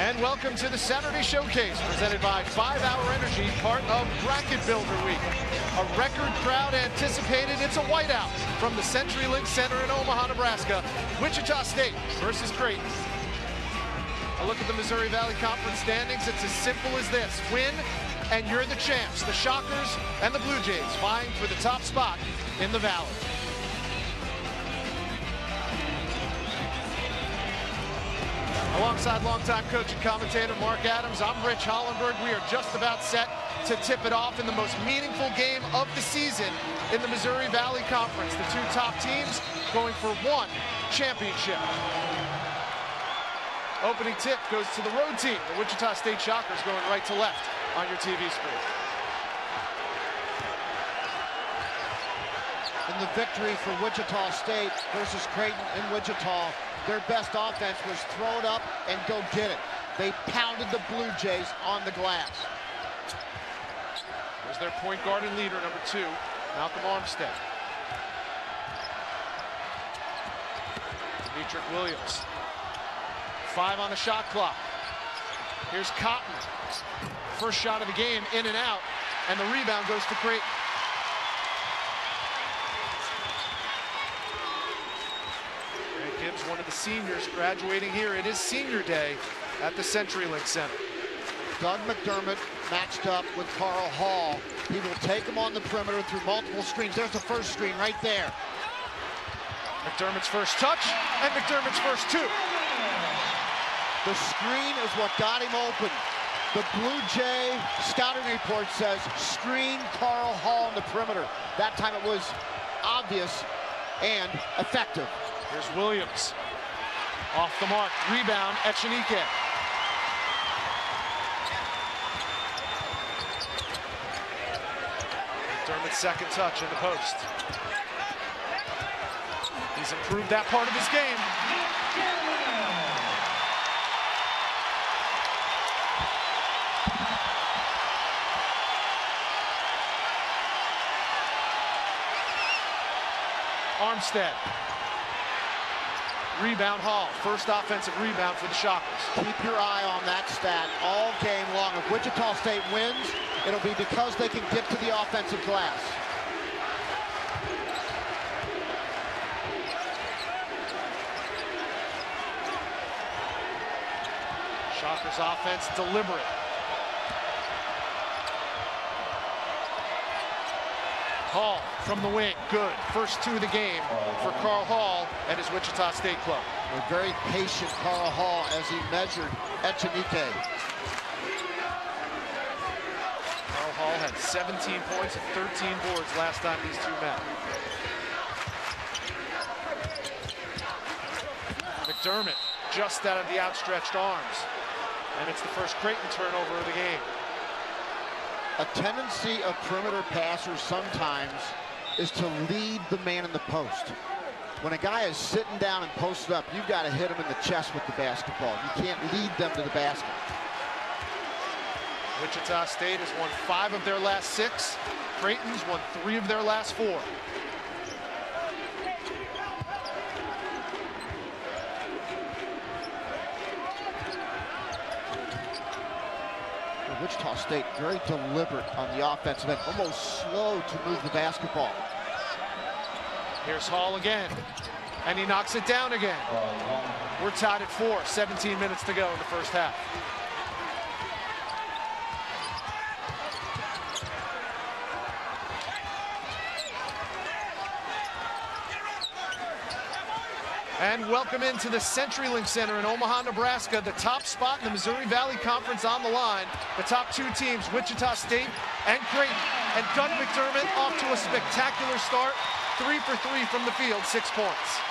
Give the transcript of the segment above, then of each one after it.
And welcome to the Saturday Showcase, presented by 5 Hour Energy, part of Bracket Builder Week. A record crowd anticipated. It's a whiteout from the CenturyLink Center in Omaha, Nebraska. Wichita State versus Creighton. A look at the Missouri Valley Conference standings. It's as simple as this. Win, and you're the champs. The Shockers and the Blue Jays vying for the top spot in the Valley. Alongside longtime coach and commentator Mark Adams, I'm Rich Hollenberg. We are just about set to tip it off in the most meaningful game of the season in the Missouri Valley Conference. The two top teams going for one championship. Opening tip goes to the road team. The Wichita State Shockers going right to left on your TV screen. In the victory for Wichita State versus Creighton in Wichita, their best offense was throw it up and go get it. They pounded the Blue Jays on the glass. There's their point guard and leader, number 2, Malcolm Armstead. Demetric Williams. 5 on the shot clock. Here's Cotton. First shot of the game, in and out, and the rebound goes to Creighton. Gibbs, one of the seniors graduating here. It is senior day at the CenturyLink Center. Doug McDermott matched up with Carl Hall. He will take him on the perimeter through multiple screens. There's the first screen right there. McDermott's first touch and McDermott's first 2. The screen is what got him open. The Blue Jay scouting report says screen Carl Hall on the perimeter. That time it was obvious and effective. Here's Williams. Off the mark. Rebound, Echenike. McDermott's second touch in the post. He's improved that part of his game. Armstead. Rebound Hall. First offensive rebound for the Shockers. Keep your eye on that stat all game long. If Wichita State wins, it'll be because they can get to the offensive glass. Shockers offense deliberate. Hall from the wing, good. First 2 of the game for Carl Hall and his Wichita State club. A very patient Carl Hall as he measured Echenike. Carl Hall had 17 points and 13 boards last time these two met. McDermott just out of the outstretched arms. And it's the first Creighton turnover of the game. A tendency of perimeter passers sometimes is to lead the man in the post. When a guy is sitting down and posted up, you've got to hit him in the chest with the basketball. You can't lead them to the basket. Wichita State has won 5 of their last 6. Creighton's won 3 of their last 4. Wichita State very deliberate on the offensive end, almost slow to move the basketball. Here's Hall again, and he knocks it down again. We're tied at 4, 17 minutes to go in the first half. And welcome into the CenturyLink Center in Omaha, Nebraska. The top spot in the Missouri Valley Conference on the line. The top 2 teams, Wichita State and Creighton. And Doug McDermott off to a spectacular start. 3 for 3 from the field, 6 points.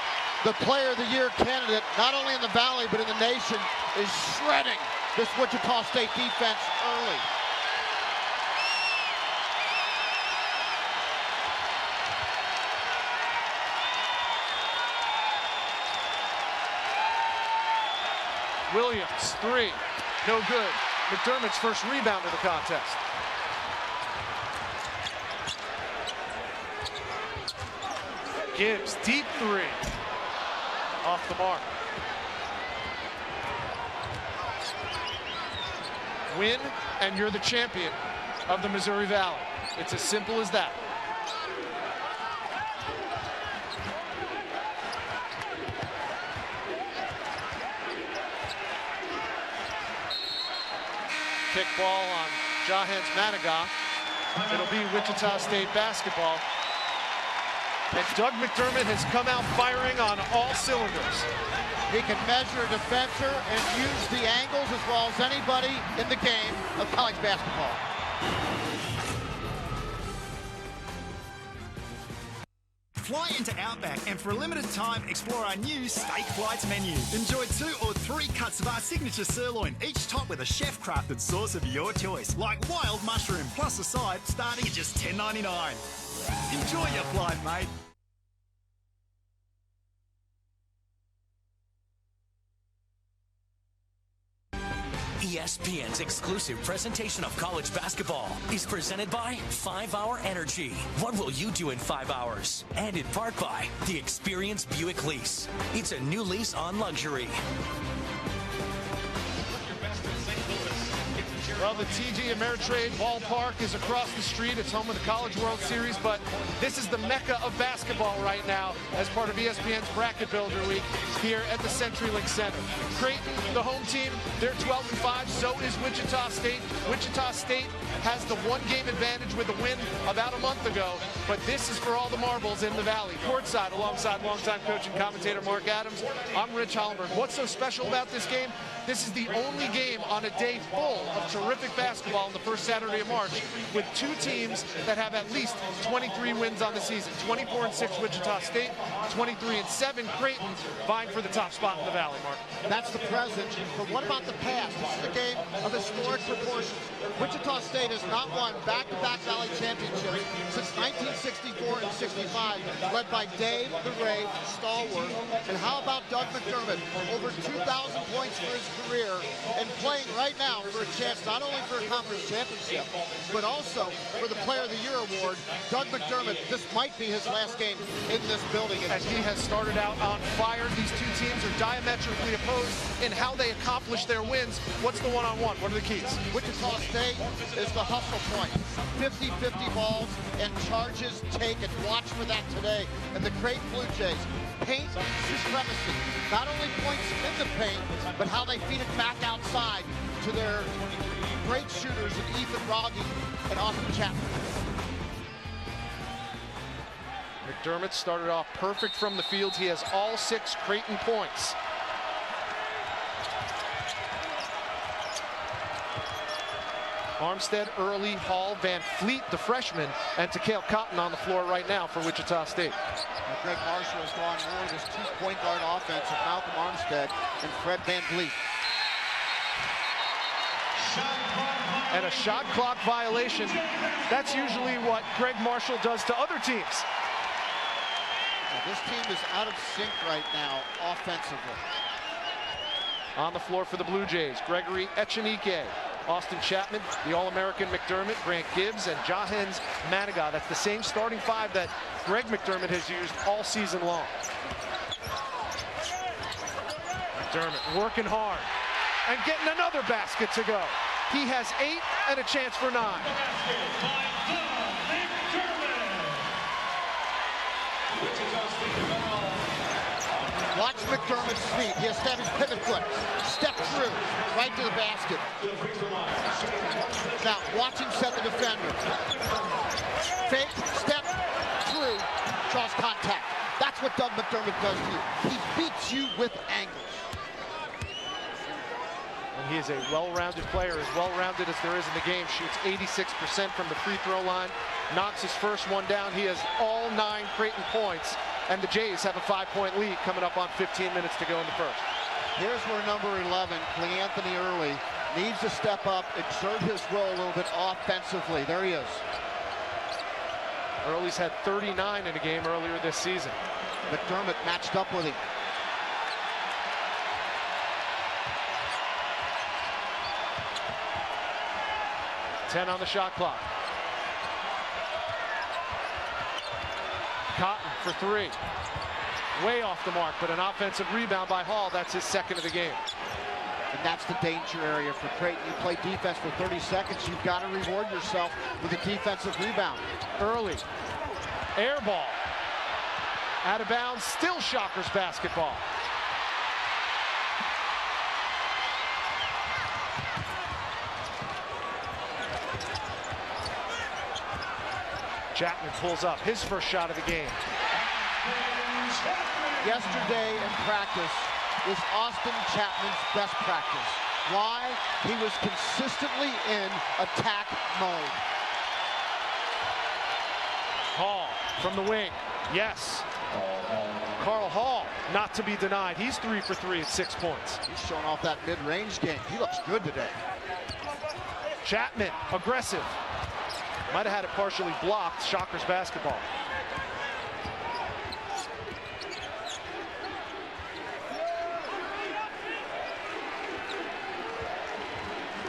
The Player of the Year candidate, not only in the Valley but in the nation, is shredding this Wichita State defense early. Williams, 3, no good. McDermott's first rebound of the contest. Gibbs, deep 3, off the mark. win, and you're the champion of the Missouri Valley. It's as simple as that. Kickball on Jahen's Managa. It'll be Wichita State basketball. And Doug McDermott has come out firing on all cylinders. He can measure a defender and use the angles as well as anybody in the game of college basketball. Fly into Outback and for a limited time explore our new steak flights menu. Enjoy 2 or 3 cuts of our signature sirloin, each topped with a chef-crafted sauce of your choice, like wild mushroom, plus a side starting at just $10.99. Enjoy your flight, mate. ESPN's exclusive presentation of college basketball is presented by 5 Hour Energy. What will you do in 5 hours? And in part by the Experience Buick Lease. It's a new lease on luxury. Well, the TD Ameritrade Ballpark is across the street. It's home of the College World Series, but this is the mecca of basketball right now as part of ESPN's Bracket Builder Week here at the CenturyLink Center. Creighton, the home team, they're 12-5. So is Wichita State. Wichita State has the 1-game advantage with a win about a month ago, but this is for all the marbles in the Valley. Courtside, alongside longtime coach and commentator Mark Adams, I'm Rich Hollenberg. What's so special about this game? This is the only game on a day full of terrific basketball on the first Saturday of March, with 2 teams that have at least 23 wins on the season. 24-6 Wichita State, 23-7 Creighton, vying for the top spot in the Valley, Mark. That's the present, but what about the past? This is a game of historic proportions. Wichita State has not won back-to-back Valley championships since 1964 and 65, led by Dave the Ray Stallworth. And how about Doug McDermott? Over 2,000 points for his career and playing right now for a chance not only for a conference championship, but also for the Player of the Year award. Doug McDermott, this might be his last game in this building. As he has started out on fire, these 2 teams are diametrically opposed in how they accomplish their wins. What's the one-on-one? What are the keys? Wichita State is the hustle point. 50-50 balls and charges taken. Watch for that today. And the Creighton Blue Jays, paint supremacy. Not only points in the paint, but how they feed it back outside to their great shooters of Ethan Rogge and Austin Chapman. McDermott started off perfect from the field. He has all 6 Creighton points. Armstead, Early, Hall, Van Fleet, the freshman, and Takale Cotton on the floor right now for Wichita State. Greg Marshall has gone more of this 2-point guard offense of Malcolm Armstead and Fred Van Vliet. And a shot clock violation. That's usually what Greg Marshall does to other teams. Now, this team is out of sync right now offensively. On the floor for the Blue Jays, Gregory Echenike, Austin Chapman, the All-American McDermott, Grant Gibbs, and Jahen's Managa. That's the same starting 5 that Greg McDermott has used all season long. McDermott working hard and getting another basket to go. He has 8 and a chance for 9. Watch McDermott's feet. He established pivot foot. Step through, right to the basket. Now, watch him set the defender. Fake, step, through, draws contact. That's what Doug McDermott does to you. He beats you with angles. And he is a well-rounded player, as well-rounded as there is in the game. Shoots 86% from the free throw line. Knocks his first one down. He has all 9 Creighton points. And the Jays have a 5-point lead coming up on 15 minutes to go in the first. Here's where number 11, Cleanthony Early, needs to step up, exert his will a little bit offensively. There he is. Early's had 39 in a game earlier this season. McDermott matched up with him. Ten on the shot clock. Cotton for 3. Way off the mark, but an offensive rebound by Hall. That's his 2nd of the game. And that's the danger area for Creighton. You play defense for 30 seconds, you've got to reward yourself with a defensive rebound. Early. Air ball. Out of bounds, still Shockers basketball. Chapman pulls up his first shot of the game. Yesterday in practice was Austin Chapman's best practice. Why? He was consistently in attack mode. Hall from the wing. Yes. Carl Hall, not to be denied. He's 3 for 3 at 6 points. He's showing off that mid-range game. He looks good today. Chapman, aggressive. Might have had it partially blocked. Shockers basketball.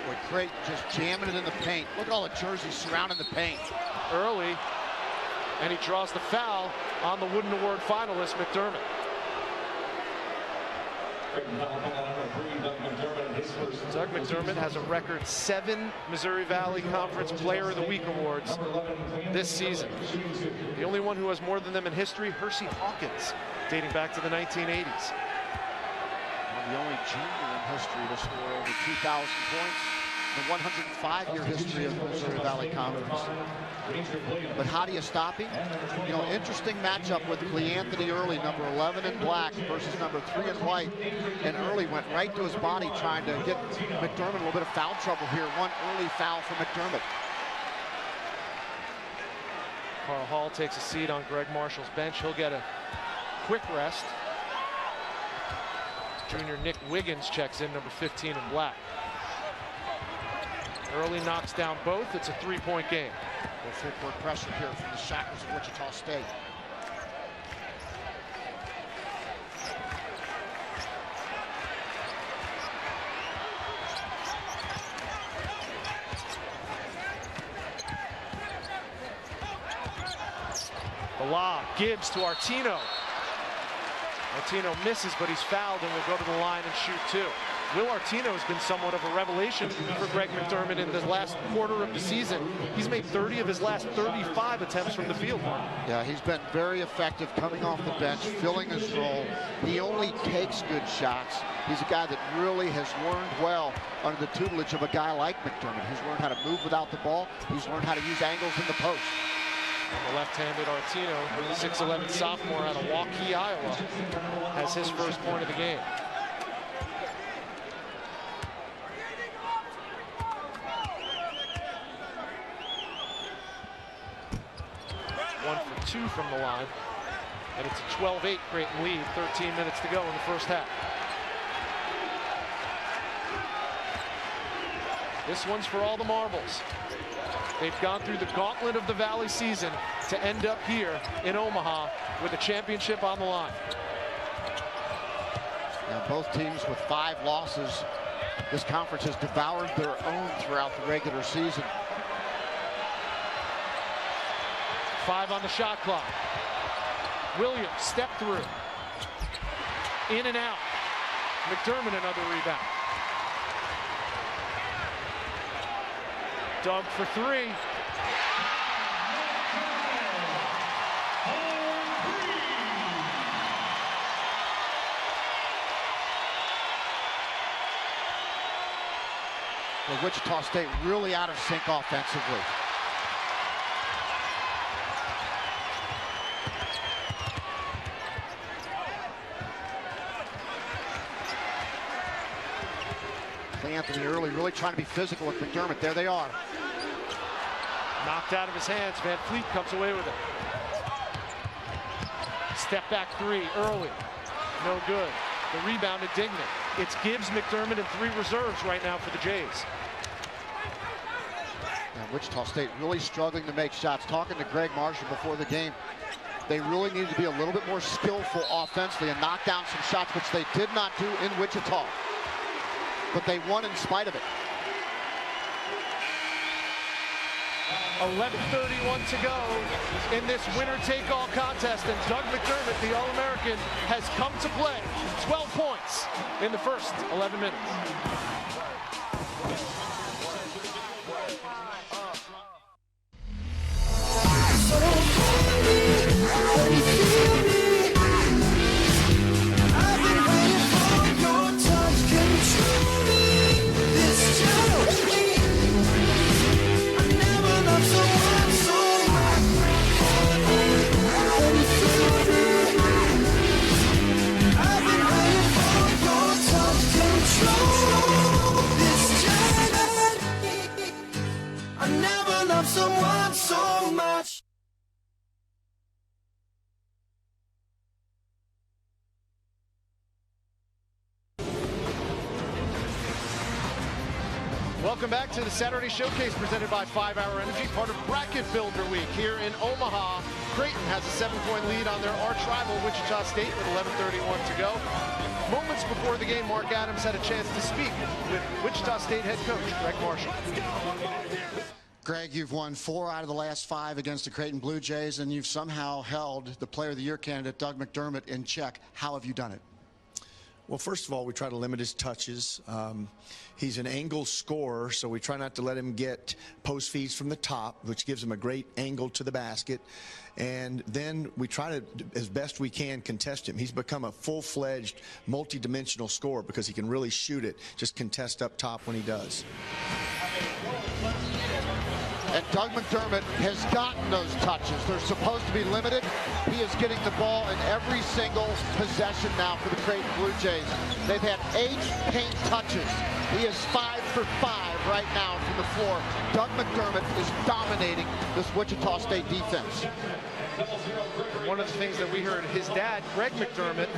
Boy, Creighton just jamming it in the paint. Look at all the jerseys surrounding the paint. Early, and he draws the foul on the Wooden Award finalist, McDermott. Doug McDermott has a record 7 Missouri Valley Conference Player of the Week awards this season. The only one who has more than them in history, Hersey Hawkins, dating back to the 1980s. The only junior in history to score over 2,000 points in the 105-year history of the Missouri Valley Conference. But how do you stop him? You know, interesting matchup with Anthony Early, number 11 in black versus number 3 in white. And Early went right to his body trying to get McDermott a little bit of foul trouble here. One early foul for McDermott. Carl Hall takes a seat on Greg Marshall's bench. He'll get a quick rest. Junior Nick Wiggins checks in, number 15 in black. Early knocks down both. It's a 3-point game. Full court pressure here from the Shockers of Wichita State. The lob, Gibbs to Artino. Artino misses, but he's fouled and will go to the line and shoot 2. Will Artino has been somewhat of a revelation for Greg McDermott in the last quarter of the season. He's made 30 of his last 35 attempts from the field. Yeah, he's been very effective coming off the bench, filling his role. He only takes good shots. He's a guy that really has learned well under the tutelage of a guy like McDermott. He's learned how to move without the ball. He's learned how to use angles in the post. And the left-handed Artino, the 6'11" sophomore out of Waukee, Iowa, has his first point of the game. One for 2 from the line, and it's a 12-8 Creighton lead. 13 minutes to go in the first half. This one's for all the marbles. They've gone through the gauntlet of the Valley season to end up here in Omaha with a championship on the line. Now both teams with 5 losses. This conference has devoured their own throughout the regular season. 5 on the shot clock. Williams, step through. In and out. McDermott, another rebound. Doug for 3. Well, Wichita State really out of sync offensively. Anthony Early really trying to be physical with McDermott. There they are. Knocked out of his hands. Van Fleet comes away with it. Step back 3 early. No good. The rebound indignant. It's Gibbs, McDermott, and 3 reserves right now for the Jays. And Wichita State really struggling to make shots. Talking to Greg Marshall before the game, they really needed to be a little bit more skillful offensively and knock down some shots, which they did not do in Wichita. But they won in spite of it. 11:31 to go in this winner-take-all contest, and Doug McDermott, the All-American, has come to play. 12 points in the first 11 minutes. Someone so much. Welcome back to the Saturday Showcase presented by 5 Hour Energy, part of Bracket Builder Week here in Omaha. Creighton has a 7-point lead on their arch rival, Wichita State, with 11:31 to go. Moments before the game, Mark Adams had a chance to speak with Wichita State head coach Greg Marshall. Greg, you've won 4 out of the last 5 against the Creighton Blue Jays, and you've somehow held the Player of the Year candidate, Doug McDermott, in check. How have you done it? Well, first of all, we try to limit his touches. He's an angle scorer, so we try not to let him get post feeds from the top, which gives him a great angle to the basket. And then we try to, as best we can, contest him. He's become a full-fledged, multi-dimensional scorer because he can really shoot it, just contest up top when he does. And Doug McDermott has gotten those touches. They're supposed to be limited. He is getting the ball in every single possession now for the Creighton Blue Jays. They've had 8 paint touches. He is 5 for 5 right now from the floor. Doug McDermott is dominating this Wichita State defense. One of the things that we heard his dad, Greg McDermott,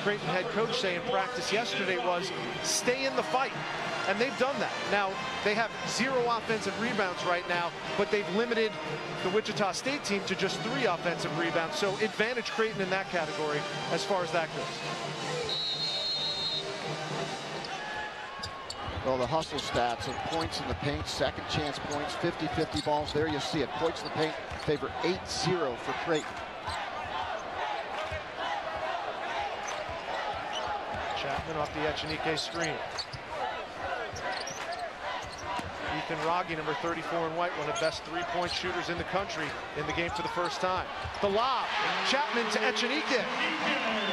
Creighton head coach, say in practice yesterday was, stay in the fight. And they've done that. Now, they have 0 offensive rebounds right now, but they've limited the Wichita State team to just 3 offensive rebounds. So advantage Creighton in that category as far as that goes. Well, the hustle stats of points in the paint, second chance points, 50-50 balls. There you see it. Points in the paint favor 8-0 for Creighton. Chapman off the Echenike screen. Ethan Rogge, number 34 in white, one of the best 3-point shooters in the country in the game for the first time. The lob, Chapman to Echenike.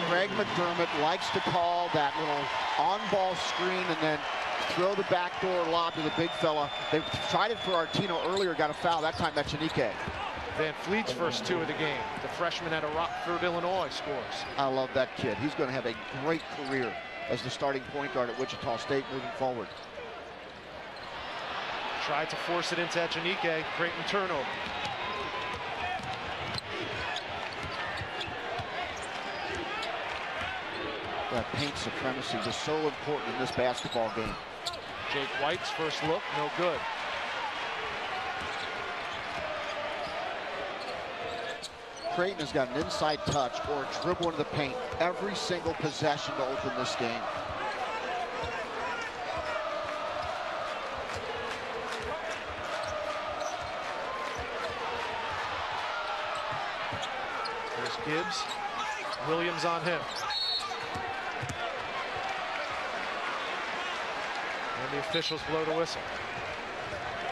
Greg McDermott likes to call that little on-ball screen and then throw the backdoor lob to the big fella. They tried it for Artino earlier, got a foul. That time Echenike. Van Fleet's first 2 of the game. The freshman out of Rockford, Illinois, scores. I love that kid. He's going to have a great career as the starting point guard at Wichita State moving forward. Tried to force it into Echenike. Creighton turnover. That paint supremacy is so important in this basketball game. Jake White's first look, no good. Creighton has got an inside touch or a dribble into the paint every single possession to open this game. There's Gibbs. Williams on him. And the officials blow the whistle.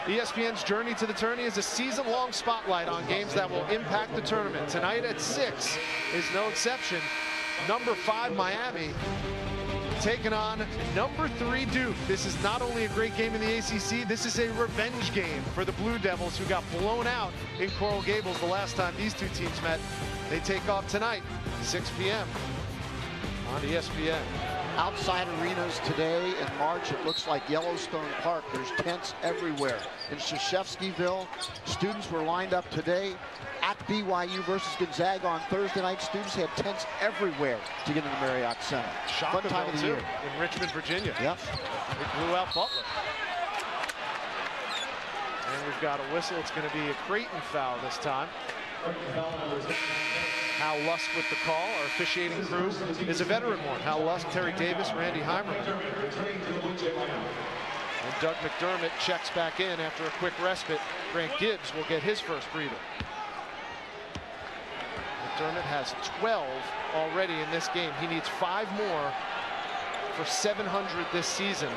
ESPN's Journey to the Tourney is a season-long spotlight on games that will impact the tournament. Tonight at 6 is no exception. Number 5 Miami taking on number 3 Duke. This is not only a great game in the ACC, this is a revenge game for the Blue Devils, who got blown out in Coral Gables the last time these 2 teams met. They take off tonight, 6 p.m. on ESPN. Outside arenas today in March, it looks like Yellowstone Park. There's tents everywhere. In Krzyzewskiville, students were lined up today at BYU versus Gonzaga on Thursday night. Students had tents everywhere to get in the Marriott Center. Fun time of the year. In Richmond, Virginia. Yep. It blew out Butler. And we've got a whistle. It's going to be a Creighton foul this time. Hal Lusk with the call. Our officiating crew is a veteran one. Hal Lusk, Terry Davis, Randy Heimer. And Doug McDermott checks back in after a quick respite. Grant Gibbs will get his first breather. McDermott has 12 already in this game. He needs 5 more for 700 this season.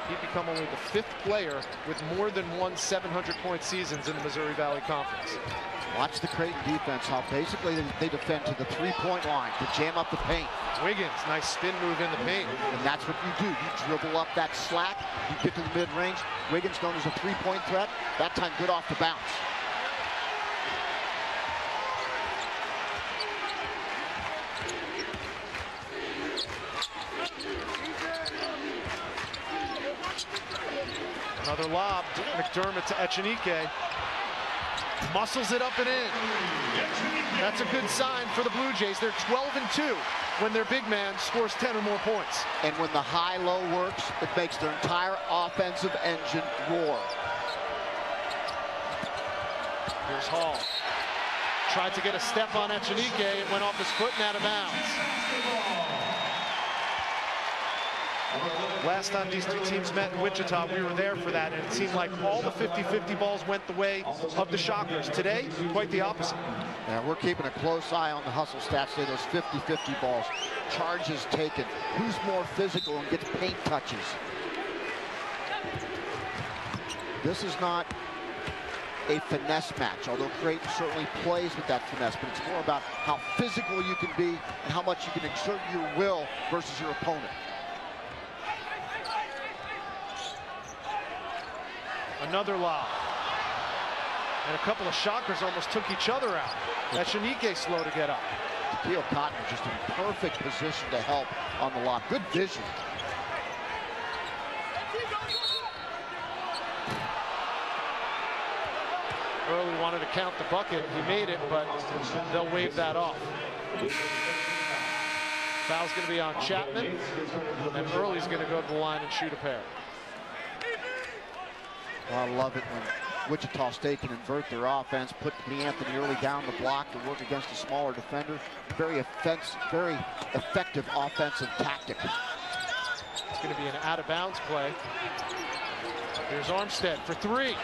He'd become only the 5th player with more than 1 700-point seasons in the Missouri Valley Conference. Watch the Creighton defense, how basically they defend to the 3-point line to jam up the paint. Wiggins, nice spin move in the paint. And that's what you do. You dribble up that slack, you get to the mid-range. Wiggins known as a 3-point threat. That time good off the bounce. Another lob, McDermott to Echenike. Muscles it up and in. That's a good sign for the Blue Jays. They're 12-2 when their big man scores 10 or more points. And when the high-low works, it makes their entire offensive engine roar. Here's Hall. Tried to get a step on Echenike. It went off his foot and out of bounds. Last time these two teams met in Wichita, we were there for that, and it seemed like all the 50-50 balls went the way of the Shockers. Today, quite the opposite. Yeah, we're keeping a close eye on the hustle stats today, those 50-50 balls. Charges taken. Who's more physical and gets paint touches? This is not a finesse match, although Creighton certainly plays with that finesse, but it's more about how physical you can be and how much you can exert your will versus your opponent. Another lob. And a couple of Shockers almost took each other out. Echenike slow to get up. Keel Cotton just in perfect position to help on the lob. Good vision. Early wanted to count the bucket. He made it, but they'll wave that off. Foul's going to be on Chapman, and Early's going to go to the line and shoot a pair. Well, I love it when Wichita State can invert their offense, put Anthony Early down the block to work against a smaller defender. Very effective offensive tactic. It's going to be an out-of-bounds play. Here's Armstead for 3.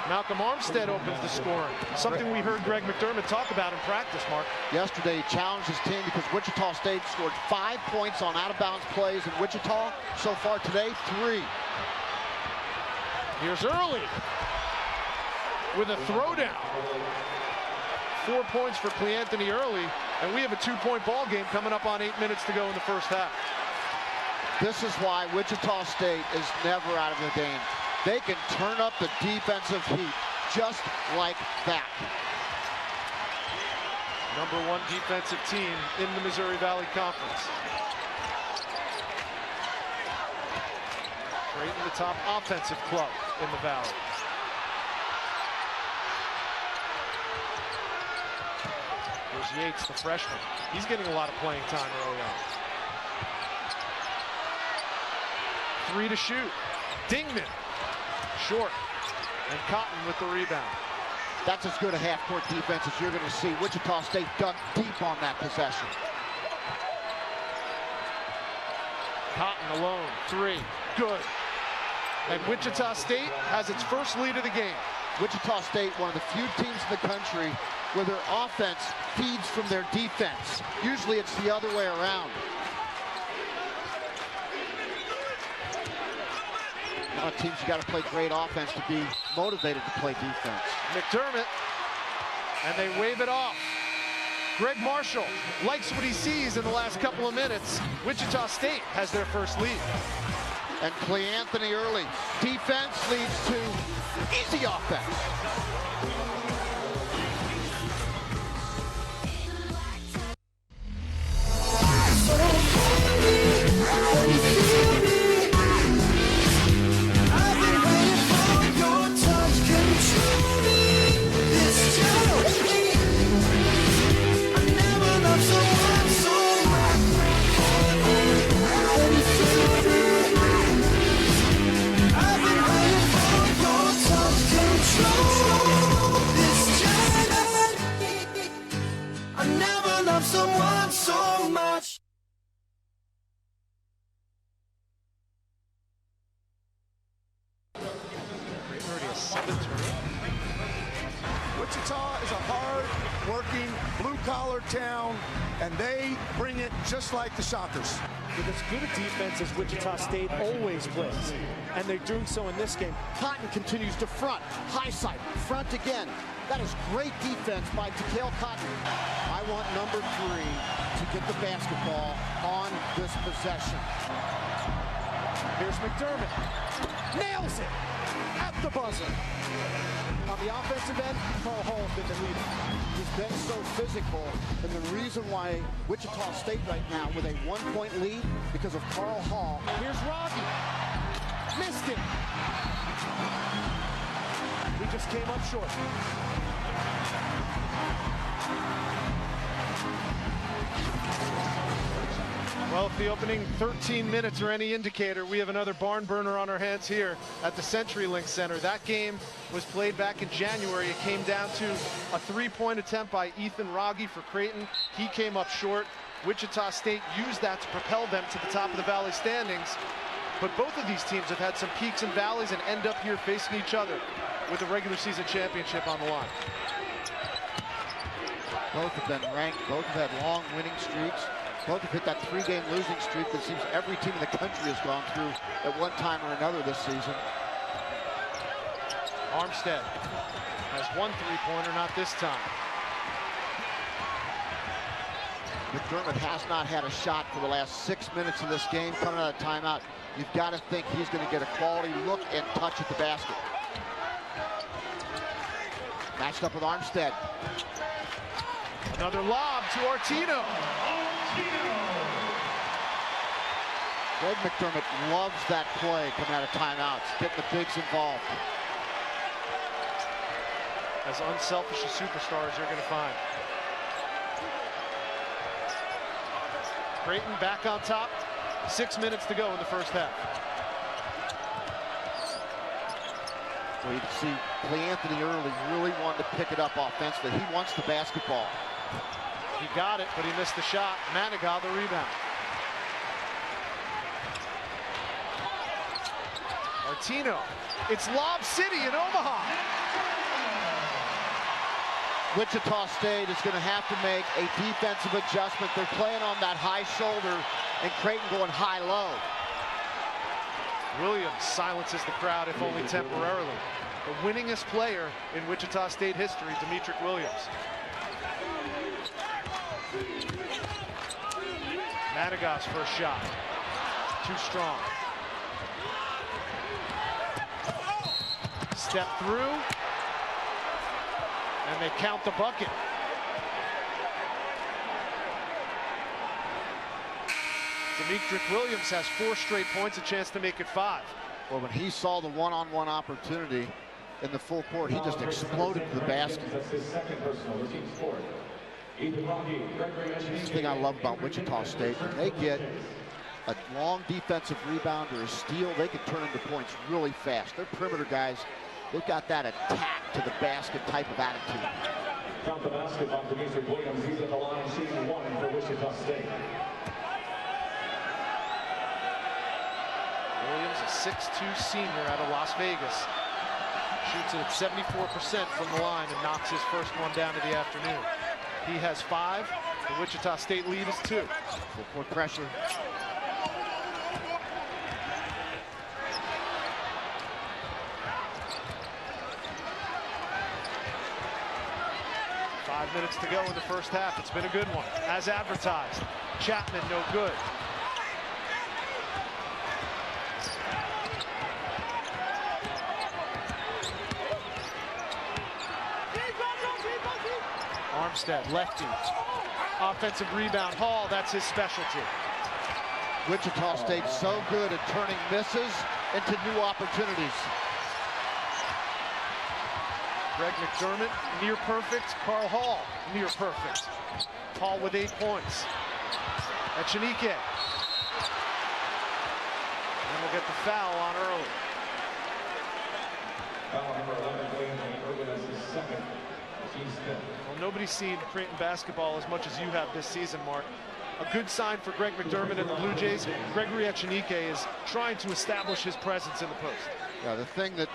Malcolm Armstead opens the scoring. Something we heard Greg McDermott talk about in practice, Mark. Yesterday, he challenged his team because Wichita State scored 5 points on out-of-bounds plays in Wichita. So far today, 3. Here's Early with a throwdown. 4 points for Cleanthony Early, and we have a 2-point ball game coming up on 8 minutes to go in the first half. This is why Wichita State is never out of the game. They can turn up the defensive heat just like that. #1 defensive team in the Missouri Valley Conference. Creighton, the top offensive club in the Valley. Here's Yates, the freshman. He's getting a lot of playing time early on. 3 to shoot. Dingman, short, and Cotton with the rebound. That's as good a half-court defense as you're going to see. Wichita State dug deep on that possession. Cotton alone, 3, good. And Wichita State has its first lead of the game. Wichita State, one of the few teams in the country where their offense feeds from their defense. Usually it's the other way around. A lot of teams, you got to play great offense to be motivated to play defense. McDermott, and they wave it off. Greg Marshall likes what he sees in the last couple of minutes. Wichita State has their first lead. And Cleanthony Early. Defense leads to easy offense. Someone so much. Wichita is a hard-working, blue-collar town, and they bring it just like the Shockers. With as good a defense as Wichita State always plays, and they're doing so in this game. Cotton continues to front. High side, front again. That is great defense by Takale Cotton. I want number 3 to get the basketball on this possession. Here's McDermott. Nails it at the buzzer. On the offensive end, Carl Hall's been the leader. He's been so physical, and the reason why Wichita State right now with a 1-point lead because of Carl Hall. Here's Rocky. Missed it. He just came up short. Well, if the opening 13 minutes are any indicator, we have another barn burner on our hands here at the CenturyLink Center. That game was played back in January. It came down to a 3-point attempt by Ethan Rogge for Creighton. He came up short. Wichita State used that to propel them to the top of the Valley standings. But both of these teams have had some peaks and valleys and end up here facing each other with a regular season championship on the line. Both have been ranked. Both have had long winning streaks. Both have hit that 3-game losing streak that seems every team in the country has gone through at one time or another this season. Armstead has one 3-pointer, not this time. McDermott has not had a shot for the last 6 minutes of this game. Coming out of timeout, you've got to think he's going to get a quality look and touch at the basket. Matched up with Armstead. Another lob to Artino. Greg McDermott loves that play coming out of timeouts, getting the bigs involved. As unselfish as superstars you're going to find. Creighton back on top. 6 minutes to go in the first half. Well, you can see Clay Anthony early really wanted to pick it up offensively. He wants the basketball. He got it, but he missed the shot. Manigault the rebound. Artino. It's Lob City in Omaha. Wichita State is going to have to make a defensive adjustment. They're playing on that high shoulder, and Creighton going high-low. Williams silences the crowd, if only temporarily. The winningest player in Wichita State history, Demetric Williams. Manigault's first shot. Too strong. Step through. And they count the bucket. Demetric Williams has 4 straight points, a chance to make it 5. Well, when he saw the one-on-one opportunity in the full court, he just exploded to the basket. That's his second personal, the team scored. This is the thing I love about Wichita State. When they get a long defensive rebound or a steal, they can turn into points really fast. They're perimeter guys. They've got that attack to the basket type of attitude. Count the basket on Demetric Williams. He's at the line shooting 1 for Wichita State. Williams, a 6'2" senior out of Las Vegas. Shoots it at 74% from the line and knocks his first one down of the afternoon. He has 5. The Wichita State lead is 2. Full court pressure. Five minutes to go in the first half. It's been a good one, as advertised. Chapman, no good. Armstead, lefty. Offensive rebound. Hall, that's his specialty. Wichita State so good at turning misses into new opportunities. Greg McDermott, near perfect. Carl Hall, near perfect. Hall with 8 points. Echenike. And we'll get the foul on early. Foul number 11, Williams, and Irwin as his second. Well, nobody's seen Creighton basketball as much as you have this season, Mark. A good sign for Greg McDermott and the Blue Jays. Gregory Echenike is trying to establish his presence in the post. Yeah, the thing that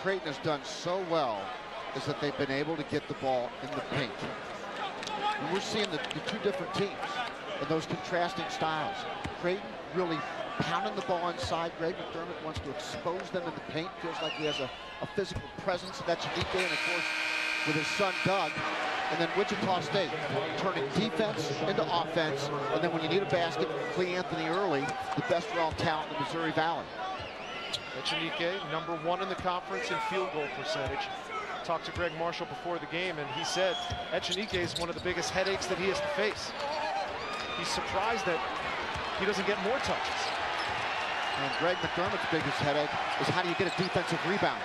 Creighton has done so well is that they've been able to get the ball in the paint. And we're seeing the two different teams and those contrasting styles. Creighton really pounding the ball inside. Greg McDermott wants to expose them in the paint. Feels like he has a physical presence. That's unique. And of course, with his son Doug. And then Wichita State turning defense into offense. And then when you need a basket from Clee Anthony early, the best raw talent in the Missouri Valley. Echenique, #1 in the conference in field goal percentage. Talked to Greg Marshall before the game, and he said Echenique is one of the biggest headaches that he has to face. He's surprised that he doesn't get more touches. And Greg McDermott's biggest headache is how do you get a defensive rebound?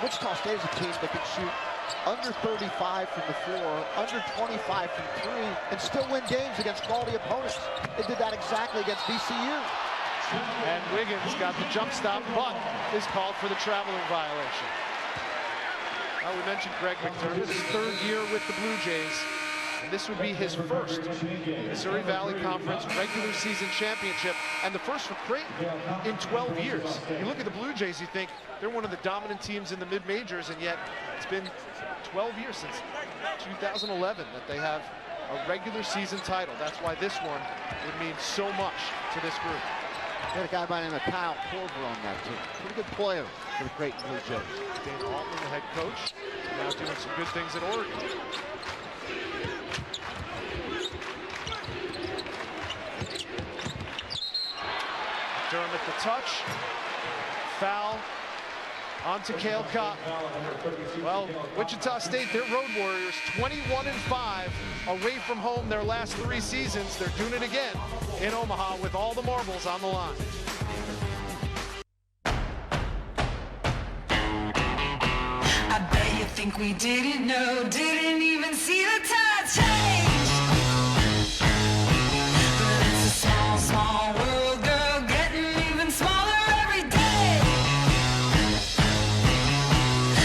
Wichita State is a team that can shoot under 35 from the floor, under 25 from 3, and still win games against quality opponents. They did that exactly against VCU. And Wiggins got the jump stop, but is called for the traveling violation. We mentioned Greg McDermott, his 3rd year with the Blue Jays. And this would be his first Missouri Valley Conference regular season championship, and the first for Creighton in 12 years. You look at the Blue Jays, you think they're one of the dominant teams in the mid-majors, and yet it's been 12 years since 2011 that they have a regular season title. That's why this one would mean so much to this group. They had a guy by the name of Kyle Korver on that team. Pretty good player for the Creighton Blue Jays. Dana Altman, the head coach, now doing some good things at Oregon. McDermott the touch, foul onto Cale Cotton. Well, Wichita State, their road warriors, 21-5 away from home their last 3 seasons. They're doing it again in Omaha with all the marbles on the line. I bet you think we didn't know, didn't even see the tide change. But it's a small, small world, girl, getting even smaller every day.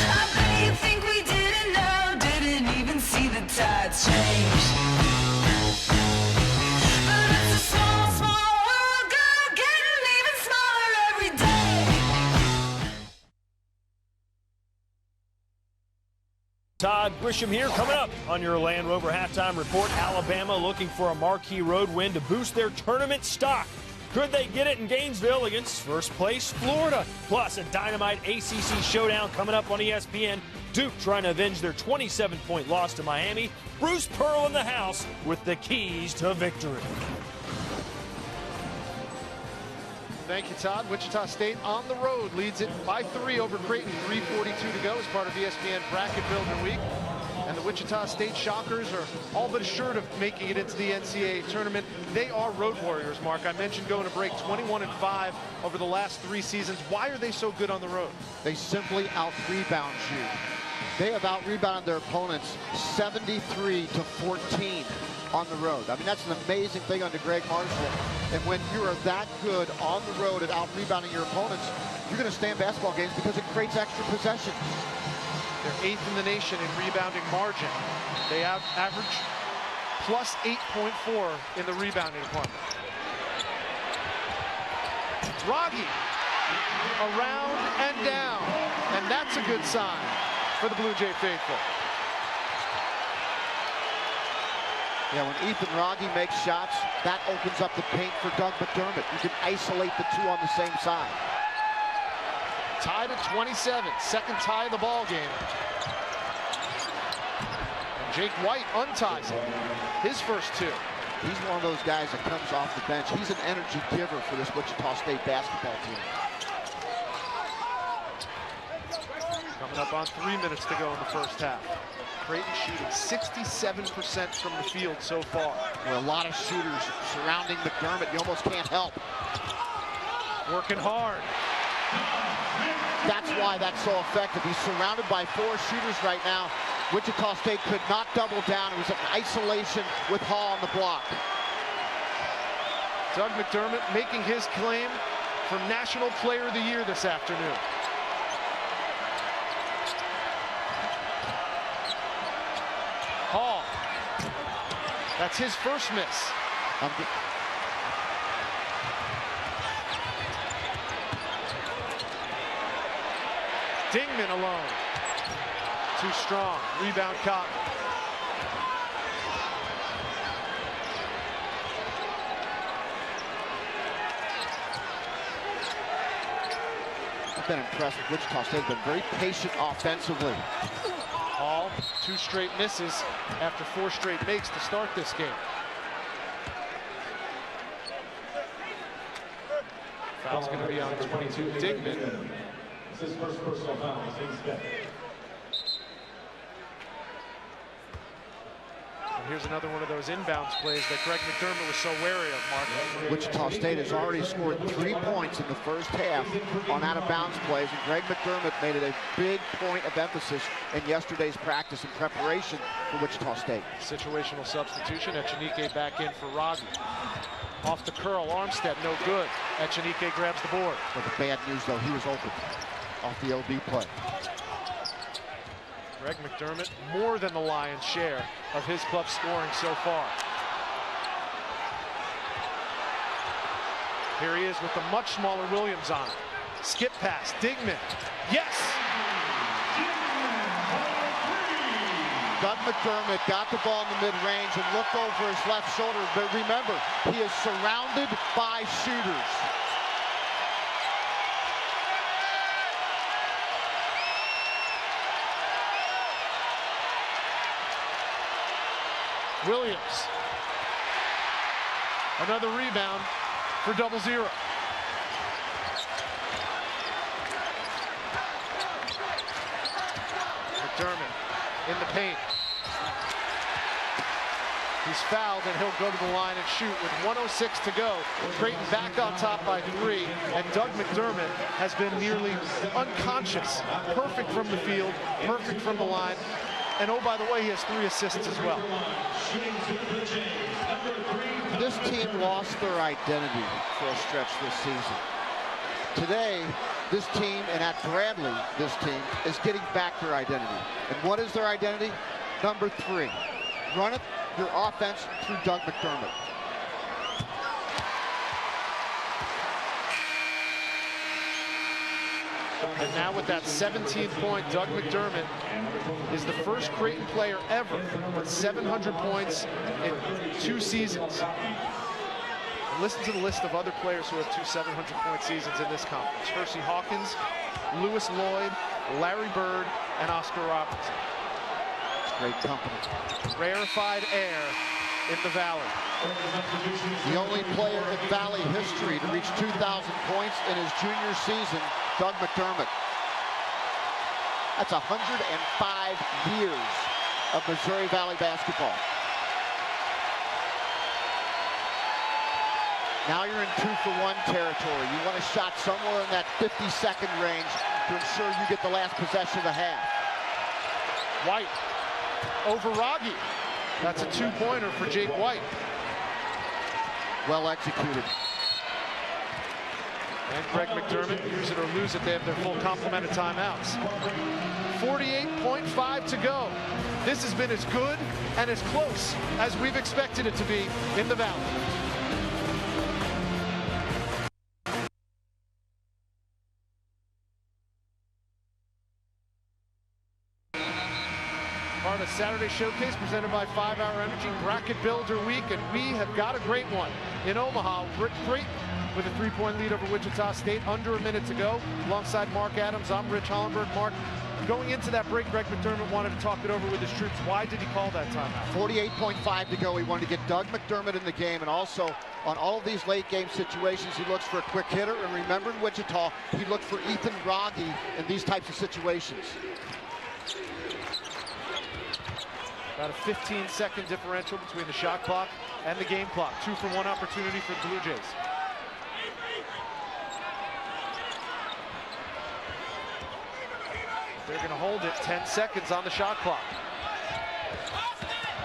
I bet you think we didn't know, didn't even see the tide change. But it's a small, small world, girl, getting even smaller every day. Todd Grisham here, coming up on your Land Rover Halftime Report. Alabama looking for a marquee road win to boost their tournament stock. Could they get it in Gainesville against first place Florida? Plus a dynamite ACC showdown coming up on ESPN. Duke trying to avenge their 27-point loss to Miami. Bruce Pearl in the house with the keys to victory. Thank you, Todd. Wichita State on the road leads it by 3 over Creighton. 3:42 to go as part of ESPN Bracket Builder Week. And the Wichita State Shockers are all but assured of making it into the NCAA tournament. They are road warriors, Mark. I mentioned going to break 21-5 over the last 3 seasons. Why are they so good on the road? They simply out-rebound you. They have out-rebounded their opponents 73-14 on the road. I mean, that's an amazing thing under Greg Marshall. And when you are that good on the road at out-rebounding your opponents, you're going to stay in basketball games because it creates extra possessions. They're 8th in the nation in rebounding margin. They average plus 8.4 in the rebounding department. Raggi around and down, and that's a good sign for the Blue Jay faithful. Yeah, when Ethan Raggi makes shots, that opens up the paint for Doug McDermott. You can isolate the 2 on the same side. Tied at 27, second tie of the ball game. And Jake White unties it, his first 2. He's one of those guys that comes off the bench. He's an energy giver for this Wichita State basketball team. Coming up on 3 minutes to go in the first half. Creighton shooting 67% from the field so far. There are a lot of shooters surrounding McDermott. You almost can't help. Working hard. That's why that's so effective. He's surrounded by 4 shooters right now. Wichita State could not double down. It was an isolation with Hall on the block. Doug McDermott making his claim for National Player of the Year this afternoon. Hall. That's his first miss. Dingman alone. Too strong. Rebound Cotton. I've been impressed with Wichita State. They've been very patient offensively. All 2 straight misses after 4 straight makes to start this game. Foul's going to be on 22, Dingman. This is first personal foul. And here's another one of those inbounds plays that Greg McDermott was so wary of, Mark. Wichita State has already scored 3 points in the first half on out-of-bounds plays, and Greg McDermott made it a big point of emphasis in yesterday's practice and preparation for Wichita State. Situational substitution. Echenike back in for Rogge. Off the curl, Armstead, no good. Echenike grabs the board. But the bad news, though, he was open off the LB play. Greg McDermott, more than the lion's share of his club scoring so far. Here he is with the much smaller Williams on him. Skip pass, Dingman. Yes! Doug McDermott got the ball in the mid-range and looked over his left shoulder, but remember, he is surrounded by shooters. Williams. Another rebound for 0-0. McDermott in the paint. He's fouled and he'll go to the line and shoot with 1:06 to go. Creighton back on top by 3, and Doug McDermott has been nearly unconscious. Perfect from the field, perfect from the line. And oh, by the way, he has 3 assists as well. This team lost their identity for a stretch this season. Today, this team, and at Bradley, this team, is getting back their identity. And what is their identity? Number 3. Run it, your offense, through Doug McDermott. And now with that 17th point, Doug McDermott is the first Creighton player ever with 700 points in 2 seasons. Listen to the list of other players who have 2 700-point seasons in this conference. Hersey Hawkins, Lewis Lloyd, Larry Bird, and Oscar Robertson. It's great company. Rarefied air in the Valley. The only player in Valley history to reach 2,000 points in his junior season, Doug McDermott. That's 105 years of Missouri Valley basketball. Now you're in 2-for-1 territory. You want a shot somewhere in that 50-second range to ensure you get the last possession of the half. White over Rogge. That's a 2-pointer for Jake White. Well executed. And Greg McDermott, use it or lose it. They have their full complement of timeouts. 48.5 to go. This has been as good and as close as we've expected it to be in the Valley. Part of Saturday Showcase presented by 5 Hour Energy Bracket Builder Week, and we have got a great one in Omaha. Creighton with a 3-point lead over Wichita State, under a minute to go. Alongside Mark Adams, I'm Rich Hollenberg. Mark, going into that break, Greg McDermott wanted to talk it over with his troops. Why did he call that timeout? 48.5 to go. He wanted to get Doug McDermott in the game, and also on all of these late game situations, he looks for a quick hitter. And remember, in Wichita, he looked for Ethan Rogge in these types of situations. About a 15-second differential between the shot clock and the game clock. 2-for-1 opportunity for the Blue Jays. They're going to hold it. 10 seconds on the shot clock.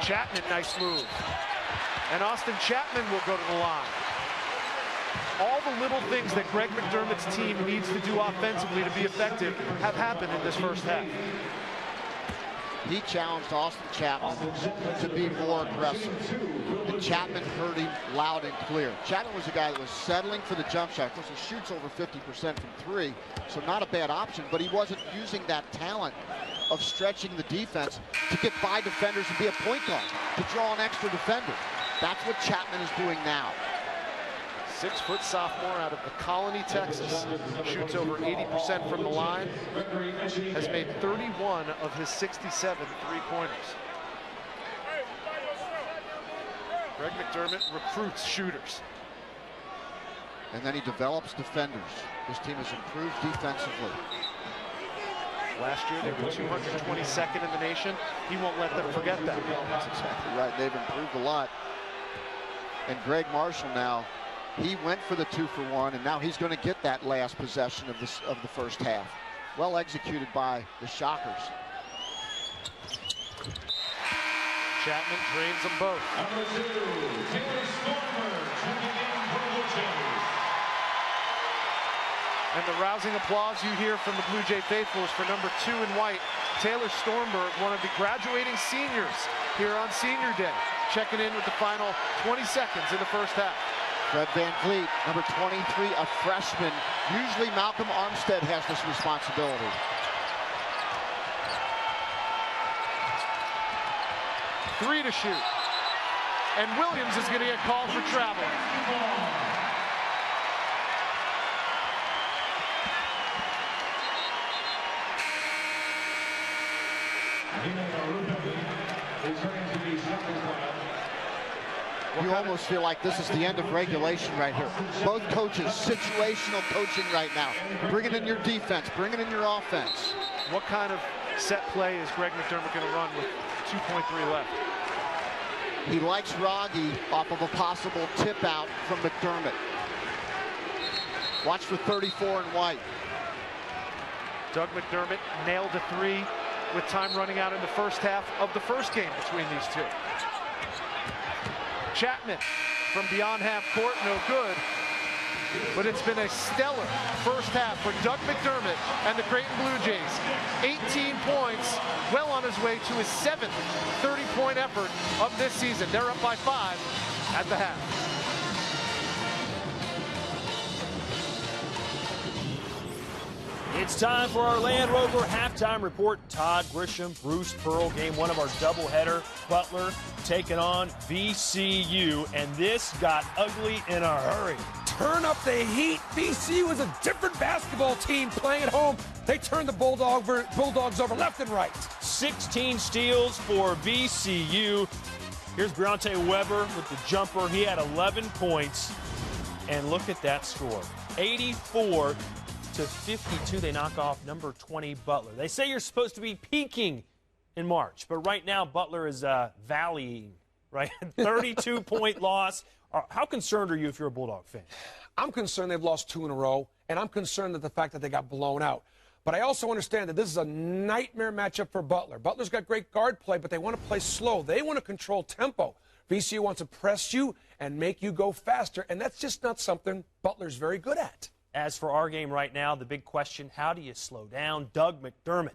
Chapman, nice move. And Austin Chapman will go to the line. All the little things that Greg McDermott's team needs to do offensively to be effective have happened in this first half. he challenged Austin Chapman to be more aggressive. And Chapman heard him loud and clear. Chapman was a guy that was settling for the jump shot. Of course, he shoots over 50% from 3, so not a bad option, but he wasn't using that talent of stretching the defense to get by defenders and be a point guard, to draw an extra defender. That's what Chapman is doing now. 6-foot sophomore out of the Colony, Texas. Shoots over 80% from the line. Has made 31 of his 67 three-pointers. Greg McDermott recruits shooters. And then he develops defenders. This team has improved defensively. Last year, they were 222nd in the nation. He won't let them forget that. That's exactly right. They've improved a lot. And Greg Marshall now, he went for the 2-for-1, and now he's going to get that last possession of the first half. Well executed by the Shockers. Chapman drains them both. Number 2, Taylor Stormer, checking in for the Blue Jays. And the rousing applause you hear from the Blue Jay faithful is for number 2 in white, Taylor Stormberg, one of the graduating seniors here on Senior Day, checking in with the final 20 seconds in the first half. Fred Van Vliet, number 23, a freshman. Usually Malcolm Armstead has this responsibility. Three to shoot. And Williams is going to get called for traveling. You almost feel like this is the end of regulation right here. Both coaches, situational coaching right now. Bringing in your defense, bringing in your offense. What kind of set play is Greg McDermott going to run with 2.3 left? He likes Raggi off of a possible tip out from McDermott. Watch for 34 in white. Doug McDermott nailed a 3 with time running out in the first half of the first game between these two. Chapman from beyond half court, no good. But it's been a stellar first half for Doug McDermott and the Creighton Blue Jays. 18 points, well on his way to his 7th 30-point effort of this season. They're up by 5 at the half. It's time for our Land Rover halftime report. Todd Grisham, Bruce Pearl, game 1 of our doubleheader. Butler taking on VCU, and this got ugly in a hurry. Turn up the heat. VCU is a different basketball team playing at home. They turned the Bulldogs over left and right. 16 steals for VCU. Here's Briante Weber with the jumper. He had 11 points, and look at that score. 84 to 52, they knock off number 20 Butler. They say you're supposed to be peaking in March, but right now Butler is valleying, right? 32-point loss. How concerned are you if you're a Bulldog fan? I'm concerned they've lost 2 in a row, and I'm concerned at the fact that they got blown out. But I also understand that this is a nightmare matchup for Butler. Butler's got great guard play, but they want to play slow. They want to control tempo. VCU wants to press you and make you go faster, and that's just not something Butler's very good at. As for our game right now, the big question, how do you slow down Doug McDermott?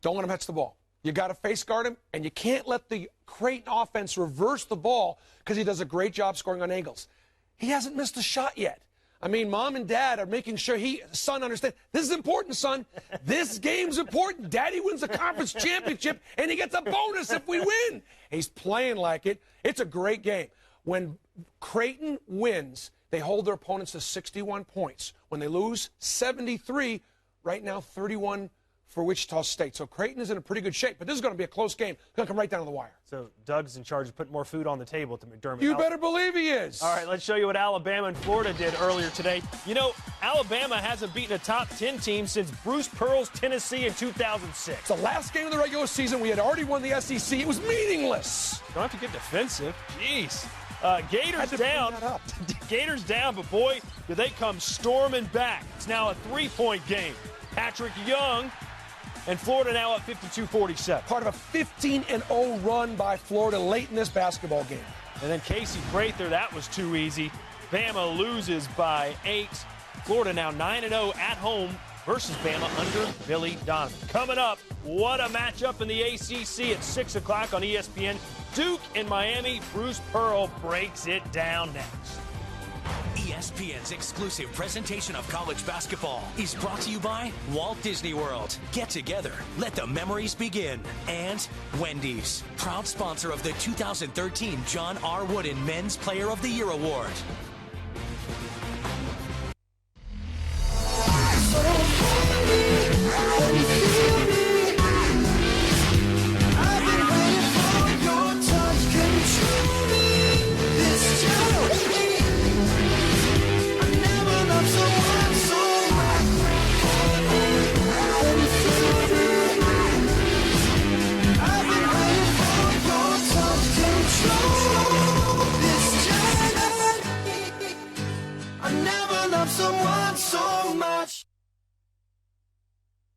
Don't let him touch the ball. You got to face guard him, and you can't let the Creighton offense reverse the ball because he does a great job scoring on angles. He hasn't missed a shot yet. I mean, mom and dad are making sure son understands, this is important, son. This game's important. Daddy wins the conference championship, and he gets a bonus if we win. He's playing like it. It's a great game. When Creighton wins, they hold their opponents to 61 points. When they lose, 73. Right now, 31 for Wichita State. So Creighton is in a pretty good shape. But this is going to be a close game. It's going to come right down to the wire. So Doug's in charge of putting more food on the table at the McDermott. You better believe he is. All right, let's show you what Alabama and Florida did earlier today. You know, Alabama hasn't beaten a top 10 team since Bruce Pearl's Tennessee in 2006. It's the last game of the regular season. We had already won the SEC. It was meaningless. Don't have to get defensive. Jeez. Gators down. Gators down, but boy, do they come storming back. It's now a 3-point game. Patrick Young and Florida now up 52-47. Part of a 15-0 run by Florida late in this basketball game. And then Casey Prather, that was too easy. Bama loses by 8. Florida now 9-0 at home versus Bama under Billy Donovan. Coming up, What a matchup in the ACC at 6 o'clock on ESPN. Duke and Miami. Bruce Pearl breaks it down next. ESPN's exclusive presentation of college basketball is brought to you by Walt Disney World. Get together, let the memories begin. And Wendy's, proud sponsor of the 2013 John R. Wooden Men's Player of the Year Award.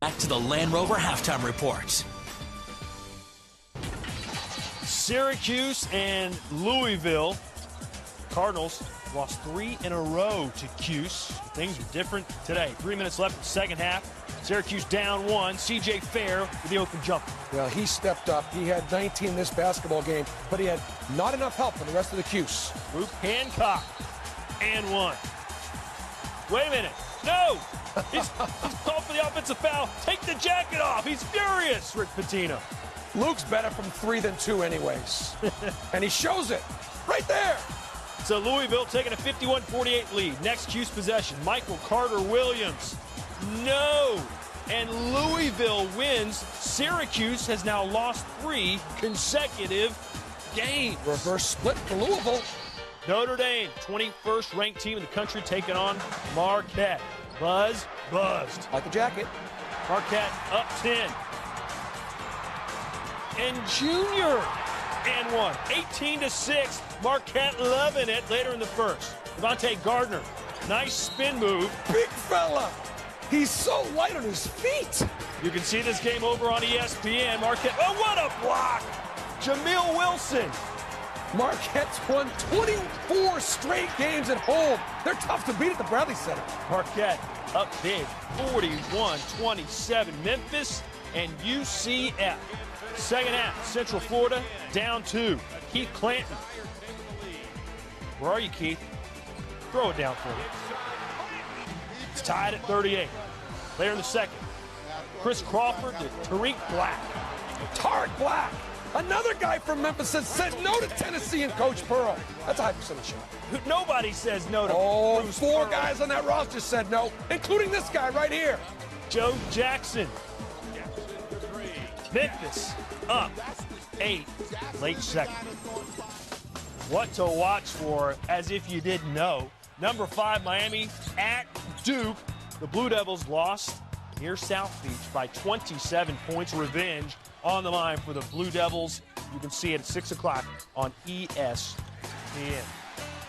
Back to the Land Rover halftime report. Syracuse and Louisville. Cardinals lost 3 in a row to Cuse. Things are different today. 3 minutes left in the second half. Syracuse down 1. C.J. Fair with the open jumper. Well, he stepped up. He had 19 this basketball game, but he had not enough help from the rest of the Cuse. Luke Hancock and 1. Wait a minute. No! He's called for the offensive foul. Take the jacket off. He's furious, Rick Pitino. Luke's better from 3 than 2 anyways. And he shows it right there. So Louisville taking a 51-48 lead. Next Cuse possession, Michael Carter-Williams. No! And Louisville wins. Syracuse has now lost 3 consecutive games. Reverse split for Louisville. Notre Dame, 21st ranked team in the country, taking on Marquette. Buzzed. Like a jacket. Marquette up 10. And Junior and 1. 18-6. Marquette loving it later in the first. Devontae Gardner, nice spin move. Big fella. He's so light on his feet. You can see this game over on ESPN. Marquette, oh, what a block. Jamil Wilson. Marquette's won 24 straight games at home. They're tough to beat at the Bradley Center. Marquette up big, 41-27. Memphis and UCF. Second half, Central Florida down 2. Keith Clanton. Where are you, Keith? Throw it down for me. It's tied at 38. Later in the second, Chris Crawford to Tariq Black. Tariq Black. Another guy from Memphis that said no to Tennessee and Coach Pearl. That's a high percentage shot. Nobody says no to Bruce 4 Pearl. guys on that roster said no, including this guy right here. Joe Jackson. Memphis up 8, late second. What to watch for, as if you didn't know. Number 5, Miami at Duke. The Blue Devils lost near South Beach by 27 points. Revenge on the line for the Blue Devils. You can see it at 6 o'clock on ESPN.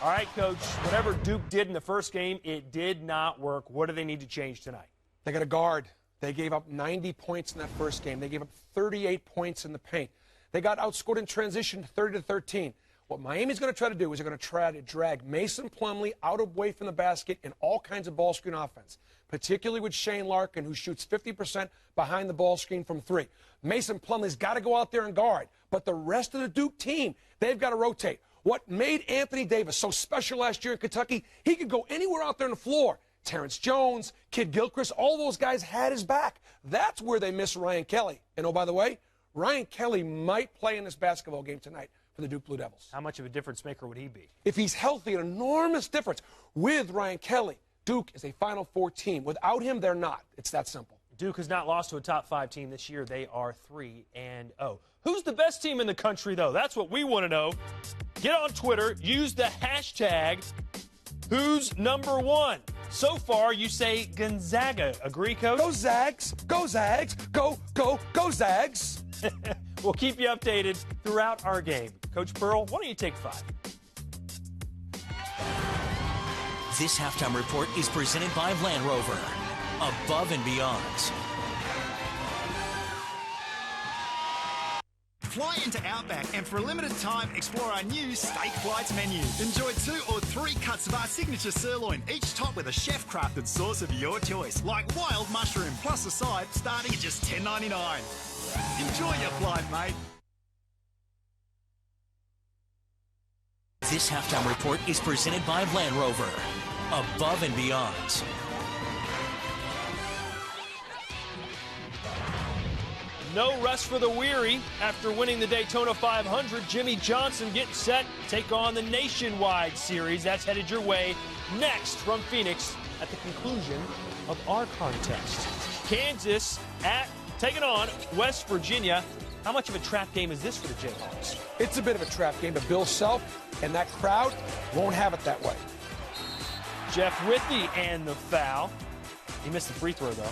All right, Coach, whatever Duke did in the first game, it did not work. What do they need to change tonight? They got a guard. They gave up 90 points in that first game. They gave up 38 points in the paint. They got outscored in transition 30-13. What Miami's going to try to do is they're going to try to drag Mason Plumlee out away from the basket in all kinds of ball screen offense, particularly with Shane Larkin, who shoots 50% behind the ball screen from 3. Mason Plumlee's got to go out there and guard. But the rest of the Duke team, they've got to rotate. What made Anthony Davis so special last year in Kentucky, he could go anywhere out there on the floor. Terrence Jones, Kid Gilchrist, all those guys had his back. That's where they miss Ryan Kelly. And oh, by the way, Ryan Kelly might play in this basketball game tonight for the Duke Blue Devils. How much of a difference maker would he be? If he's healthy, an enormous difference. With Ryan Kelly, Duke is a Final Four team. Without him, they're not. It's that simple. Duke has not lost to a top 5 team this year. They are 3-0. Who's the best team in the country, though? That's what we want to know. Get on Twitter. Use the hashtag Who's number 1. So far, you say Gonzaga. Agree, Coach? Go Zags. Go Zags. Go Zags. We'll keep you updated throughout our game. Coach Pearl, why don't you take 5? This halftime report is presented by Land Rover. Above and beyond. Fly into Outback and for a limited time, explore our new steak flights menu. Enjoy 2 or 3 cuts of our signature sirloin, each topped with a chef-crafted sauce of your choice, like wild mushroom, plus a side starting at just $10.99. Enjoy your flight, mate. This halftime report is presented by Land Rover. Above and beyond. No rest for the weary. After winning the Daytona 500, Jimmy Johnson getting set to take on the Nationwide Series. That's headed your way next from Phoenix at the conclusion of our contest. Kansas taking on West Virginia. How much of a trap game is this for the Jayhawks? It's a bit of a trap game, but Bill Self and that crowd won't have it that way. Jeff Withey and the foul. He missed the free throw, though.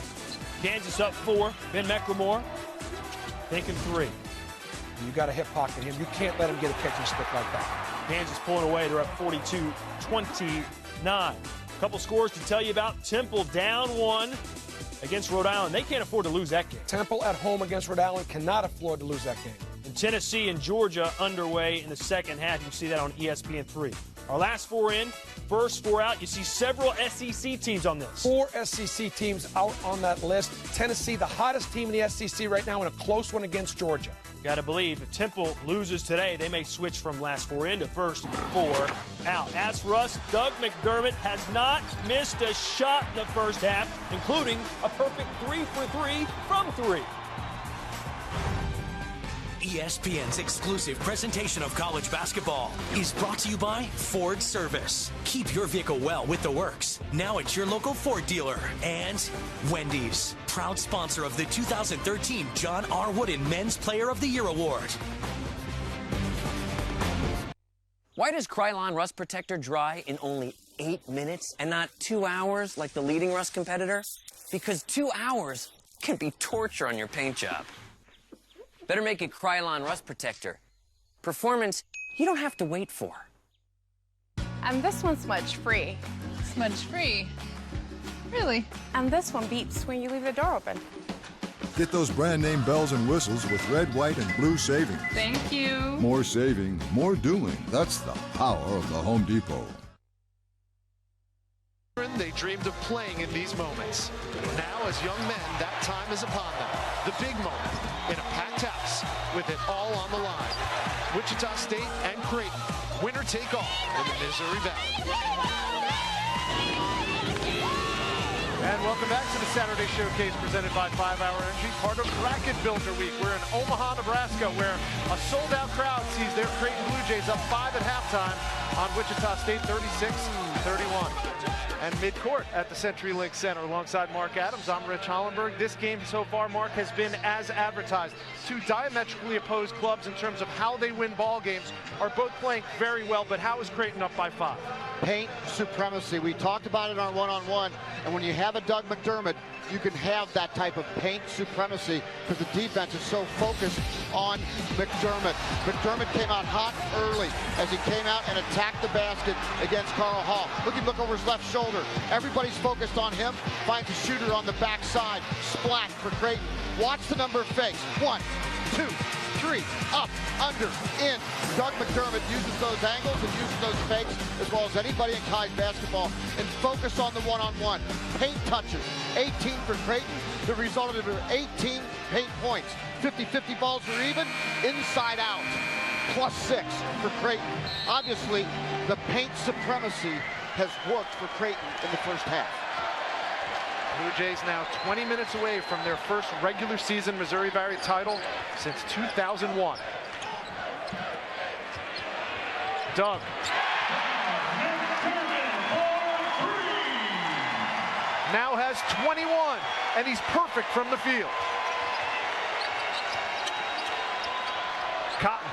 Kansas up 4. Ben McLemore thinking 3. You got to hip pocket him. You can't let him get a catching stick like that. Kansas pulling away. They're up 42-29. A couple scores to tell you about. Temple down 1 against Rhode Island. They can't afford to lose that game. Temple at home against Rhode Island cannot afford to lose that game. And Tennessee and Georgia underway in the second half. You can see that on ESPN3. Our last 4 in, first 4 out. You see several SEC teams on this. 4 SEC teams out on that list. Tennessee, the hottest team in the SEC right now, in a close one against Georgia. Got to believe if Temple loses today, they may switch from last 4 in to first 4 out. As for us, Doug McDermott has not missed a shot in the first half, including a perfect 3 for 3 from 3. ESPN's exclusive presentation of college basketball is brought to you by Ford Service. Keep your vehicle well with the works. Now at your local Ford dealer. And Wendy's, proud sponsor of the 2013 John R. Wooden Men's Player of the Year Award. Why does Krylon Rust Protector dry in only 8 minutes and not 2 hours like the leading rust competitor? Because 2 hours can be torture on your paint job. Better make it Krylon Rust Protector. Performance you don't have to wait for. And this one's smudge-free. Smudge-free? Really? And this one beeps when you leave the door open. Get those brand name bells and whistles with red, white, and blue savings. Thank you. More saving, more doing. That's the power of the Home Depot. They dreamed of playing in these moments. Now, as young men, that time is upon them. The big moment in a packed house with it all on the line. Wichita State and Creighton, winner take all in the Missouri Valley. And welcome back to the Saturday Showcase presented by 5 Hour Energy, part of Bracket Builder Week. We're in Omaha, Nebraska, where a sold-out crowd sees their Creighton Blue Jays up 5 at halftime on Wichita State, 36-31. And midcourt at the CenturyLink Center alongside Mark Adams. I'm Rich Hollenberg. This game so far, Mark, has been as advertised. 2 diametrically opposed clubs in terms of how they win ball games are both playing very well, but how is Creighton up by 5? Paint supremacy. We talked about it on one-on-one, and when you have a Doug McDermott, you can have that type of paint supremacy because the defense is so focused on McDermott. McDermott came out hot early as he came out and attacked the basket against Carl Hall. Look over his left shoulder. Everybody's focused on him. Finds a shooter on the backside. Splash for Creighton. Watch the number of fakes. 1, 2, 3, up, under, in. Doug McDermott uses those angles and uses those fakes as well as anybody in college basketball, and focus on the one-on-one. Paint touches, 18 for Creighton. The result of it were 18 paint points. 50-50 balls were even, inside out. +6 for Creighton. Obviously, the paint supremacy has worked for Creighton in the first half. Blue Jays now 20 minutes away from their first regular season Missouri Valley title since 2001. Doug. Now has 21, and he's perfect from the field. Cotton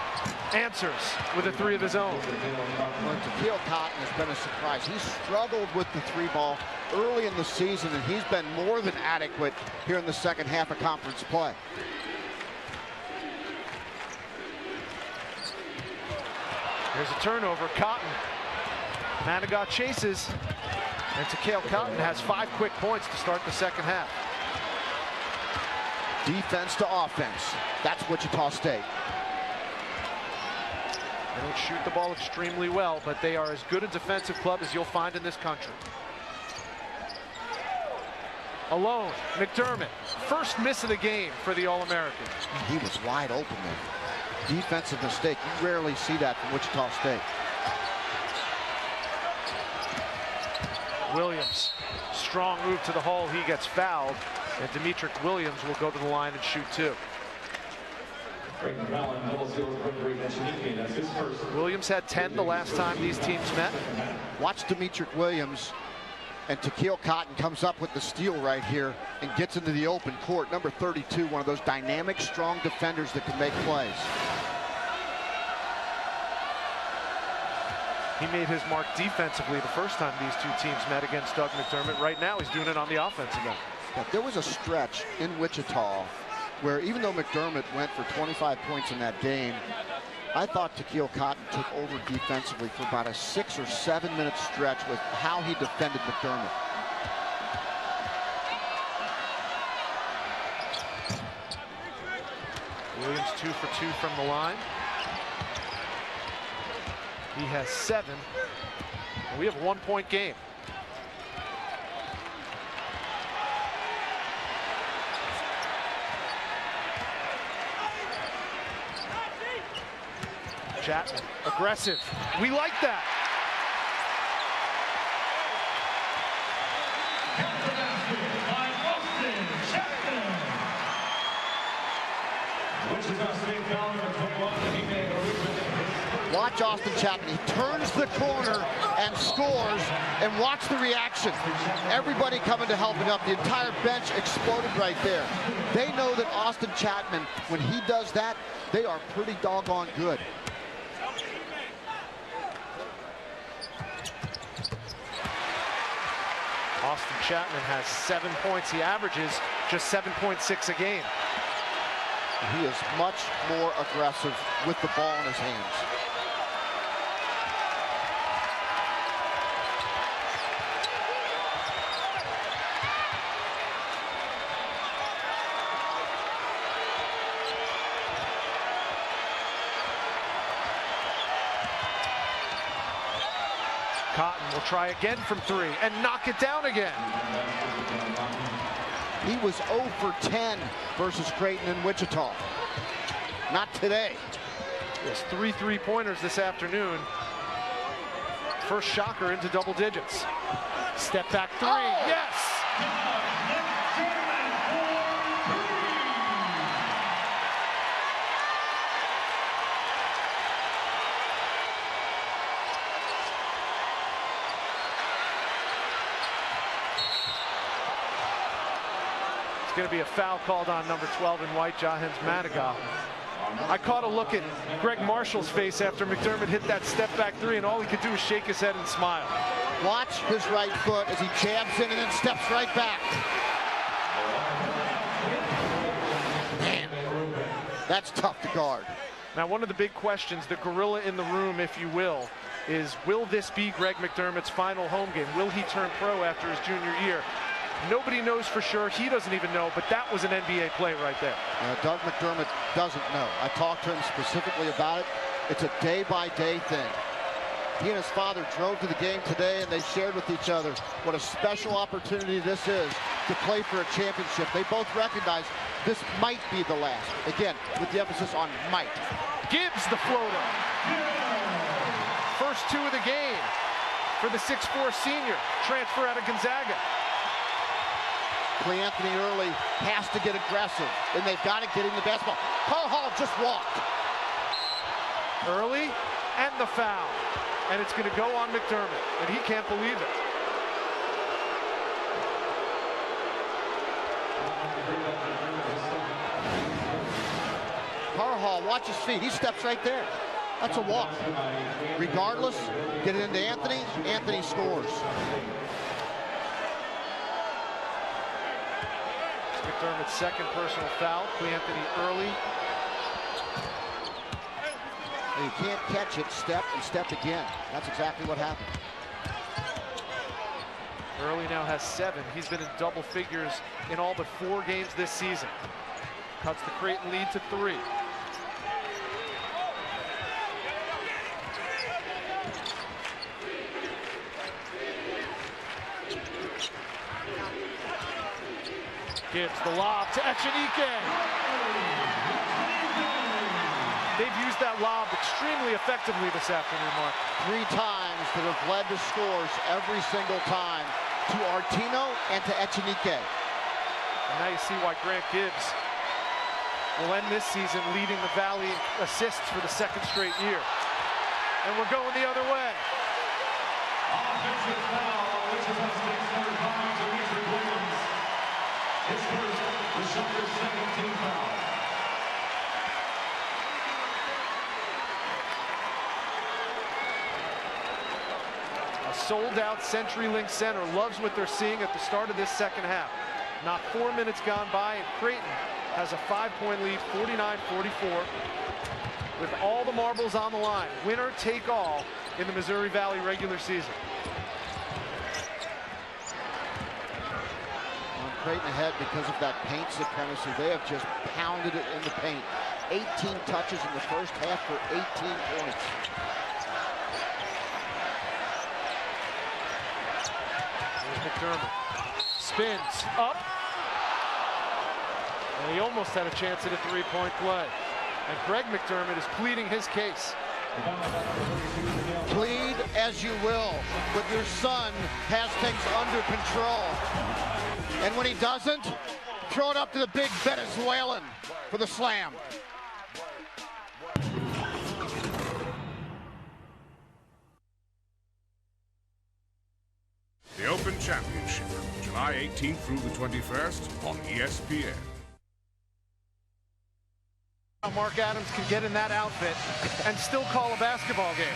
answers with a 3 of his own. Well, Tequil Cotton has been a surprise. He struggled with the 3 ball early in the season, and he's been more than adequate here in the second half of conference play. Here's a turnover. Cotton. Manigat chases. And Tequil Cotton has 5 quick points to start the second half. Defense to offense. That's Wichita State. They don't shoot the ball extremely well, but they are as good a defensive club as you'll find in this country. Alone, McDermott first miss of the game for the All-American. He was wide open there. Defensive mistake. You rarely see that from Wichita State. Williams, strong move to the hole. He gets fouled, and Demetric Williams will go to the line and shoot 2. Williams had 10 the last time these teams met. Watch Demetric Williams, and Tequil Cotton comes up with the steal right here and gets into the open court. Number 32, one of those dynamic, strong defenders that can make plays. He made his mark defensively the first time these two teams met against Doug McDermott. Right now, he's doing it on the offensive end. Yeah, there was a stretch in Wichita where even though McDermott went for 25 points in that game, I thought Tequil Cotton took over defensively for about a 6 or 7 minute stretch with how he defended McDermott. Williams 2 for 2 from the line. He has 7. And we have 1-point game. Chapman, aggressive. We like that. Watch Austin Chapman. He turns the corner and scores, and watch the reaction. Everybody coming to help him up. The entire bench exploded right there. They know that Austin Chapman, when he does that, they are pretty doggone good. Austin Chapman has 7 points. He averages just 7.6 a game. He is much more aggressive with the ball in his hands. Cotton will try again from 3 and knock it down again. He was 0 for 10 versus Creighton and Wichita. Not today. He has 3 3-pointers this afternoon. First shocker into double digits. Step back 3. Oh! Yes! Going to be a foul called on number 12 in white, Jahens Madiga. I caught a look at Greg Marshall's face after McDermott hit that step back 3, and all he could do was shake his head and smile. Watch his right foot as he jabs in and then steps right back. Man, that's tough to guard. Now, one of the big questions, the gorilla in the room, if you will this be Greg McDermott's final home game? Will he turn pro after his junior year? Nobody knows for sure. He doesn't even know, but that was an NBA play right there. Doug McDermott doesn't know. I talked to him specifically about it. It's a day-by-day thing. He and his father drove to the game today, and they shared with each other what a special opportunity this is to play for a championship. They both recognize this might be the last. Again, with the emphasis on might. Gibbs the floater. First 2 of the game for the 6'4" senior. Transfer out of Gonzaga. Anthony Early has to get aggressive, and they've got to get him the basketball. Carl Hall just walked. Early and the foul. And it's going to go on McDermott, and he can't believe it. Carl Hall, watch his feet. He steps right there. That's a walk. Regardless, get it into Anthony. Anthony scores. McDermott's second personal foul. Anthony Early. You can't catch it, step and step again. That's exactly what happened. Early now has 7. He's been in double figures in all but 4 games this season. Cuts the Creighton lead to 3. Gibbs, the lob to Echenike. They've used that lob extremely effectively this afternoon, Mark. 3 times that have led to scores every single time to Artino and to Echenike. And now you see why Grant Gibbs will end this season leading the Valley assists for the 2nd straight year. And we're going the other way. Offensive foul on Wichita State's third foul to Dimitri Williams. His first, the Shockers' 2nd team foul. A sold-out CenturyLink Center loves what they're seeing at the start of this 2nd half. Not 4 minutes gone by, and Creighton has a 5-point lead, 49-44, with all the marbles on the line. Winner take all in the Missouri Valley regular season. Creighton ahead because of that paint supremacy. They have just pounded it in the paint. 18 touches in the first half for 18 points. Here's McDermott. Spins up. And he almost had a chance at a 3-point play. And Greg McDermott is pleading his case. Plead as you will, but your son has things under control. And when he doesn't, throw it up to the big Venezuelan for the slam. The Open Championship, July 18th through the 21st on ESPN. Mark Adams can get in that outfit and still call a basketball game.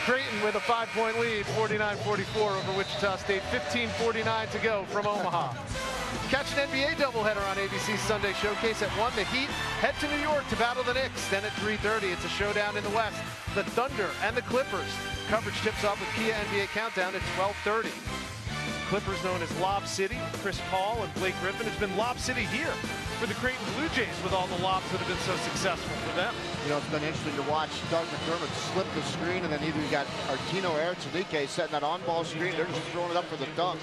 Creighton with a 5-point lead, 49-44 over Wichita State, 15:49 to go from Omaha. Catch an NBA doubleheader on ABC's Sunday Showcase at 1. The Heat head to New York to battle the Knicks. Then at 3:30, it's a showdown in the West. The Thunder and the Clippers. Coverage tips off with Kia NBA Countdown at 12:30. Clippers known as Lob City. Chris Paul and Blake Griffin. It's been Lob City here for the Creighton Blue Jays with all the lobs that have been so successful for them. You know, it's been interesting to watch Doug McDermott slip the screen, and then either you got Artino or Echenike setting that on-ball screen. They're just throwing it up for the dunk.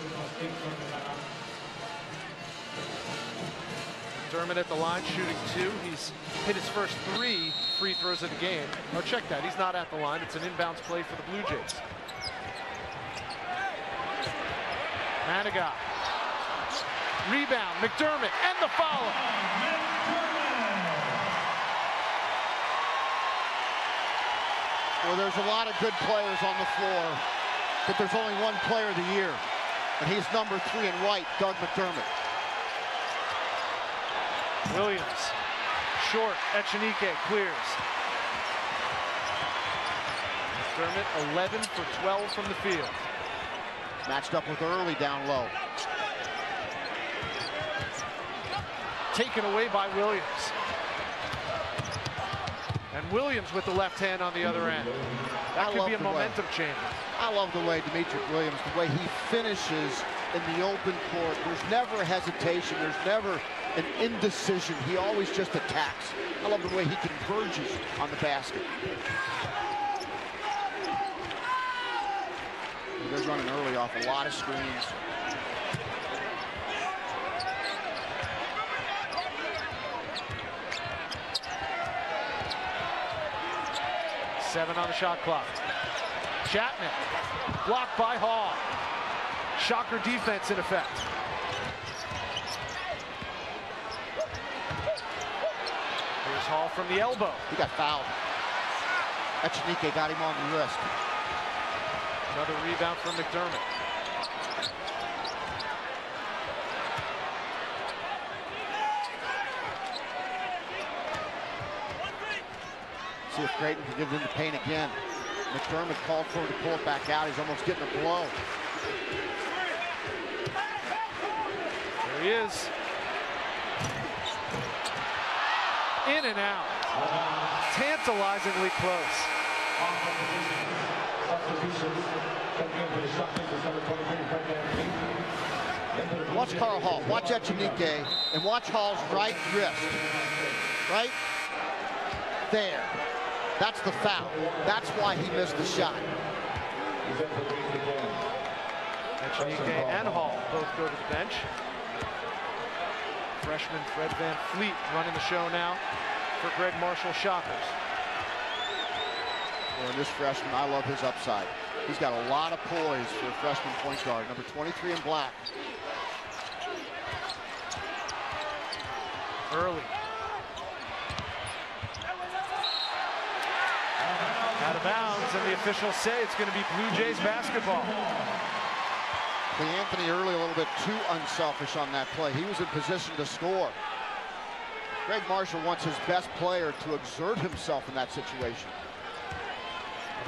McDermott at the line, shooting 2. He's hit his first 3 free throws of the game. Oh, check that. He's not at the line. It's an inbounds play for the Blue Jays. Manigat. Rebound. McDermott and the follow. Well, there's a lot of good players on the floor, but there's only one player of the year, and he's number 3 in white, Doug McDermott. Williams. Short. Echenike clears. McDermott 11 for 12 from the field. Matched up with Early down low. Taken away by Williams. And Williams with the left hand on the other end. That could be a momentum changer. I love the way Dimitri Williams, the way he finishes in the open court. There's never hesitation. There's never an indecision. He always just attacks. I love the way he converges on the basket. They're running Early off a lot of screens. Seven on the shot clock. Chapman blocked by Hall. Shocker defense in effect. Here's Hall from the elbow. He got fouled. Echenike got him on the wrist. Another rebound from McDermott. See if Creighton can give them the paint again. McDermott called for him to pull it back out. He's almost getting a blow. There he is. In and out. Tantalizingly close. Watch Carl Hall. Watch Echenike. And watch Hall's right wrist. Right there. That's the foul. That's why he missed the shot. Echenike and Hall both go to the bench. Freshman Fred Van Fleet running the show now for Greg Marshall Shockers. Well, this freshman, I love his upside. He's got a lot of poise for a freshman point guard. Number 23 in black. Early. Out of bounds, and the officials say it's going to be Blue Jays basketball. Anthony Early a little bit too unselfish on that play. He was in position to score. Greg Marshall wants his best player to exert himself in that situation.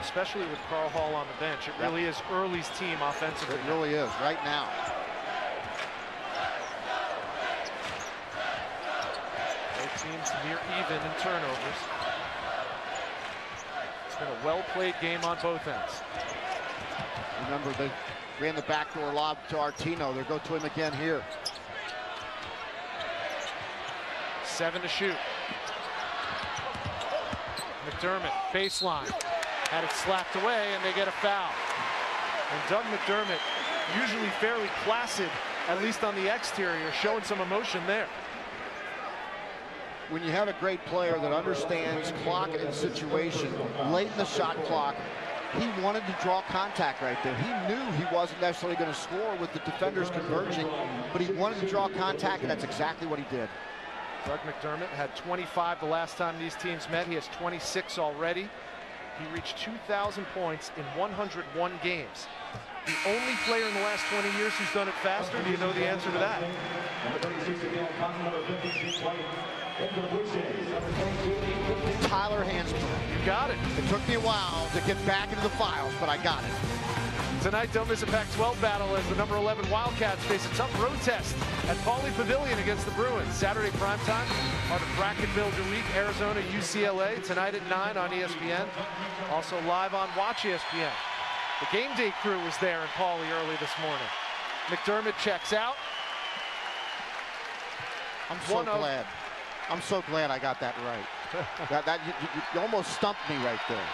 Especially with Carl Hall on the bench. It really is Early's team offensively. It really is, right now. Both teams near even in turnovers. It's been a well-played game on both ends. Remember, they ran the backdoor lob to Artino. They'll go to him again here. 7 to shoot. McDermott, baseline. Had it slapped away, and they get a foul. And Doug McDermott, usually fairly placid, at least on the exterior, showing some emotion there. When you have a great player that understands clock and situation, late in the shot clock, he wanted to draw contact right there. He knew he wasn't necessarily going to score with the defenders converging, but he wanted to draw contact, and that's exactly what he did. Doug McDermott had 25 the last time these teams met. He has 26 already. He reached 2,000 points in 101 games. The only player in the last 20 years who's done it faster. Do you know the answer to that? Tyler Hansbrough. You got it. It took me a while to get back into the files, but I got it. Tonight, don't miss a Pac-12 battle as the number 11 Wildcats face a tough road test at Pauley Pavilion against the Bruins. Saturday primetime, part of Bracket Builder Week, Arizona, UCLA, tonight at 9 on ESPN. Also live on Watch ESPN. The game day crew was there in Pauley early this morning. McDermott checks out. I'm so glad I got that right. You almost stumped me right there.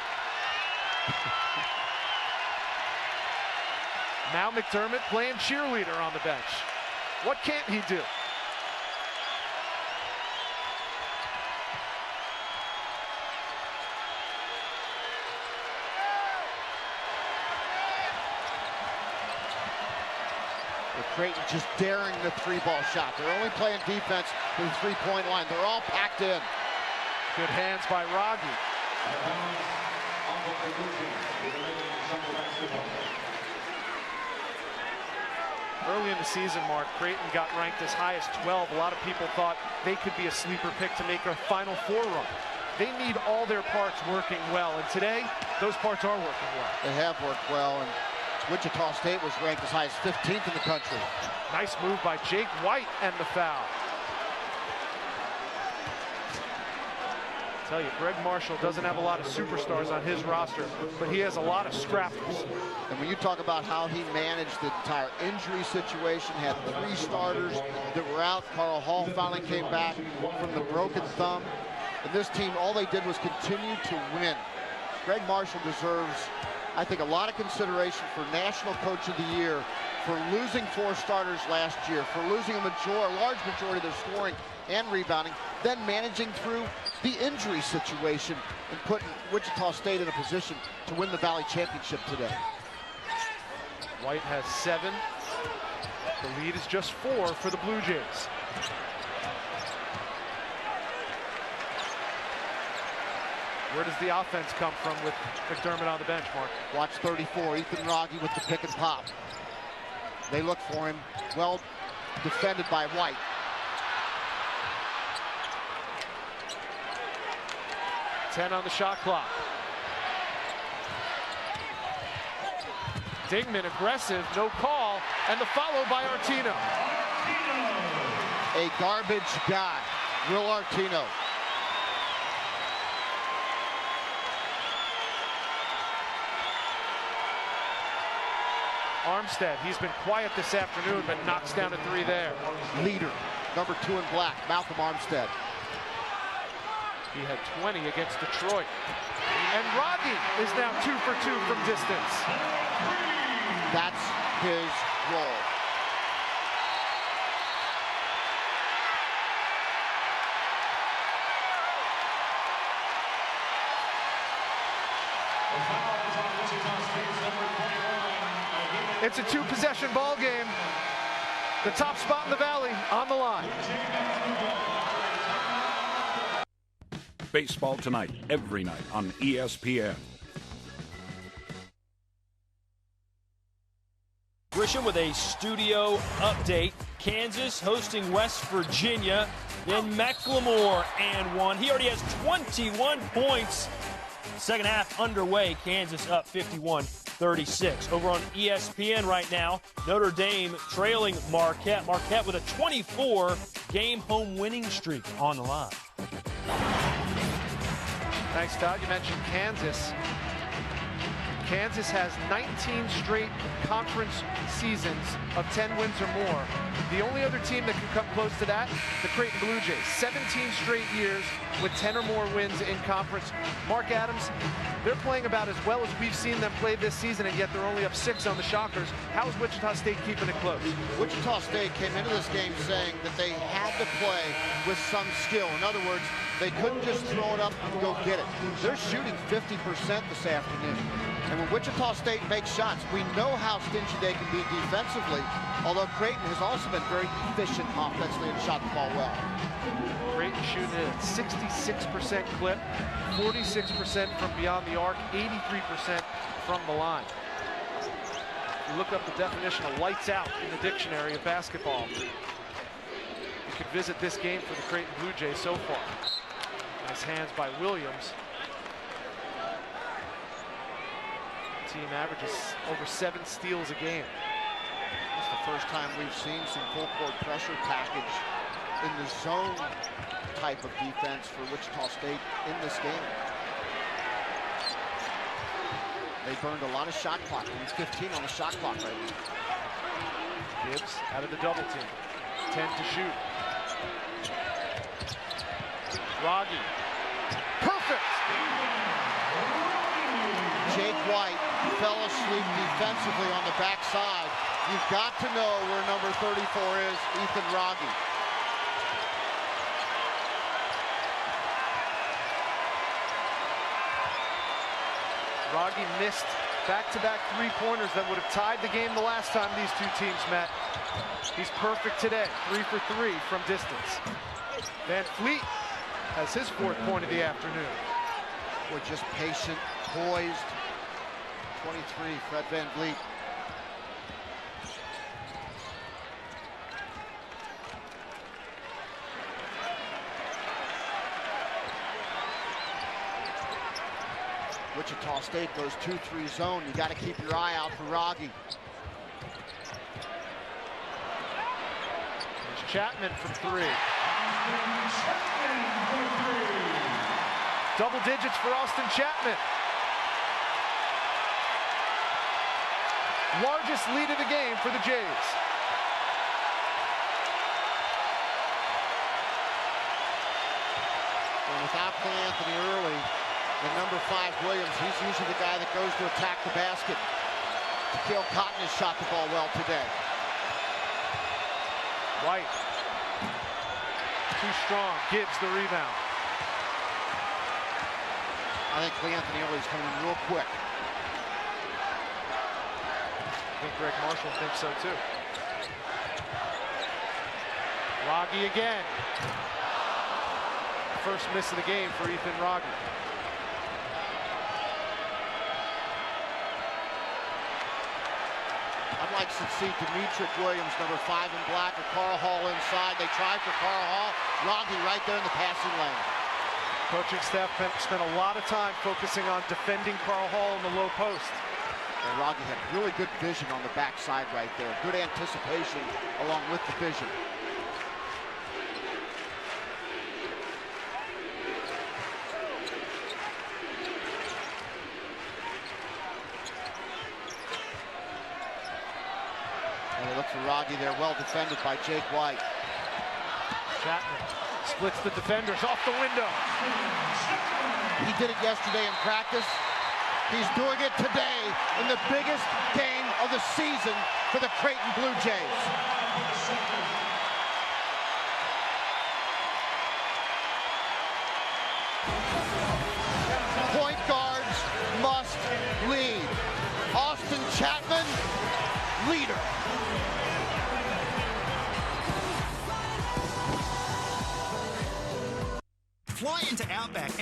Now McDermott playing cheerleader on the bench. What can't he do? Creighton just daring the three-ball shot. They're only playing defense to the three-point line. They're all packed in. Good hands by Raggi. Early in the season, Mark, Creighton got ranked as high as 12. A lot of people thought they could be a sleeper pick to make a Final Four run. They need all their parts working well, and today, those parts are working well. They have worked well, and Wichita State was ranked as high as 15th in the country. Nice move by Jake White and the foul. I tell you, Greg Marshall doesn't have a lot of superstars on his roster, but he has a lot of scrappers. And when you talk about how he managed the entire injury situation, had 3 starters that were out. Carl Hall finally came back from the broken thumb. And this team, all they did was continue to win. Greg Marshall deserves, I think, a lot of consideration for National Coach of the Year for losing 4 starters last year, for losing a large majority of their scoring and rebounding, then managing through the injury situation and putting Wichita State in a position to win the Valley Championship today. White has 7. The lead is just 4 for the Blue Jays. Where does the offense come from with McDermott on the bench, Mark? Watch 34, Ethan Raggi with the pick and pop. They look for him, well defended by White. Ten on the shot clock. Dingman aggressive, no call, and the follow by Artino. A garbage guy, Will Artino. Armstead, he's been quiet this afternoon, but knocks down a 3 there. Leader, number 2 in black, Malcolm Armstead. He had 20 against Detroit. And Raggi is now 2 for 2 from distance. That's his role. It's a two-possession ball game. The top spot in the Valley on the line. Baseball tonight, every night on ESPN. Grisham with a studio update. Kansas hosting West Virginia. Then McLemore and one. He already has 21 points. Second half underway. Kansas up 51-36. Over on ESPN right now, Notre Dame trailing Marquette. Marquette with a 24-game home winning streak on the line. Thanks, Todd. You mentioned Kansas. Kansas has 19 straight conference seasons of 10 wins or more. The only other team that can come close to that, the Creighton Blue Jays. 17 straight years with 10 or more wins in conference. Mark Adams, they're playing about as well as we've seen them play this season, and yet they're only up 6 on the Shockers. How's Wichita State keeping it close? Wichita State came into this game saying that they had to play with some skill. In other words, they couldn't just throw it up and go get it. They're shooting 50% this afternoon. And when Wichita State makes shots, we know how stingy they can be defensively, although Creighton has also been very efficient offensively and shot the ball well. Creighton shooting it at 66% clip, 46% from beyond the arc, 83% from the line. You look up the definition of lights out in the dictionary of basketball. You could visit this game for the Creighton Blue Jays so far. Nice hands by Williams. Team averages over 7 steals a game. It's the first time we've seen some full court pressure package in the zone type of defense for Wichita State in this game. They burned a lot of shot clock. It's 15 on the shot clock right now. Gibbs out of the double team. 10 to shoot. Rogge. Perfect! Jake White fell asleep defensively on the backside. You've got to know where number 34 is, Ethan Rogge. Rogge missed back-to-back three-pointers that would have tied the game the last time these two teams met. He's perfect today, 3 for 3 from distance. Van Fleet has his 4th point of the afternoon. Boy, just patient, poised. 23, Fred Van Vliet. Wichita State goes 2-3 zone. You got to keep your eye out for Rogge. There's Chapman from 3. Double digits for Austin Chapman. Largest lead of the game for the Jays. And without Clay Anthony early, the number 5 Williams, he's usually the guy that goes to attack the basket. Takil Cotton has shot the ball well today. White. Too strong. Gibbs the rebound. I think Clay Anthony is coming in real quick. I think Greg Marshall thinks so too. Rogge again. First miss of the game for Ethan Rogge. I'd like to see Demetric Williams, number 5 in black, or Carl Hall inside. They tried for Carl Hall. Rogge right there in the passing lane. Coaching staff spent a lot of time focusing on defending Carl Hall in the low post. And Rogge had really good vision on the backside right there. Good anticipation along with the vision. And they look for Rogge there, well defended by Jake White. Chapman splits the defenders off the window. He did it yesterday in practice. He's doing it today in the biggest game of the season for the Creighton Blue Jays. Point guards must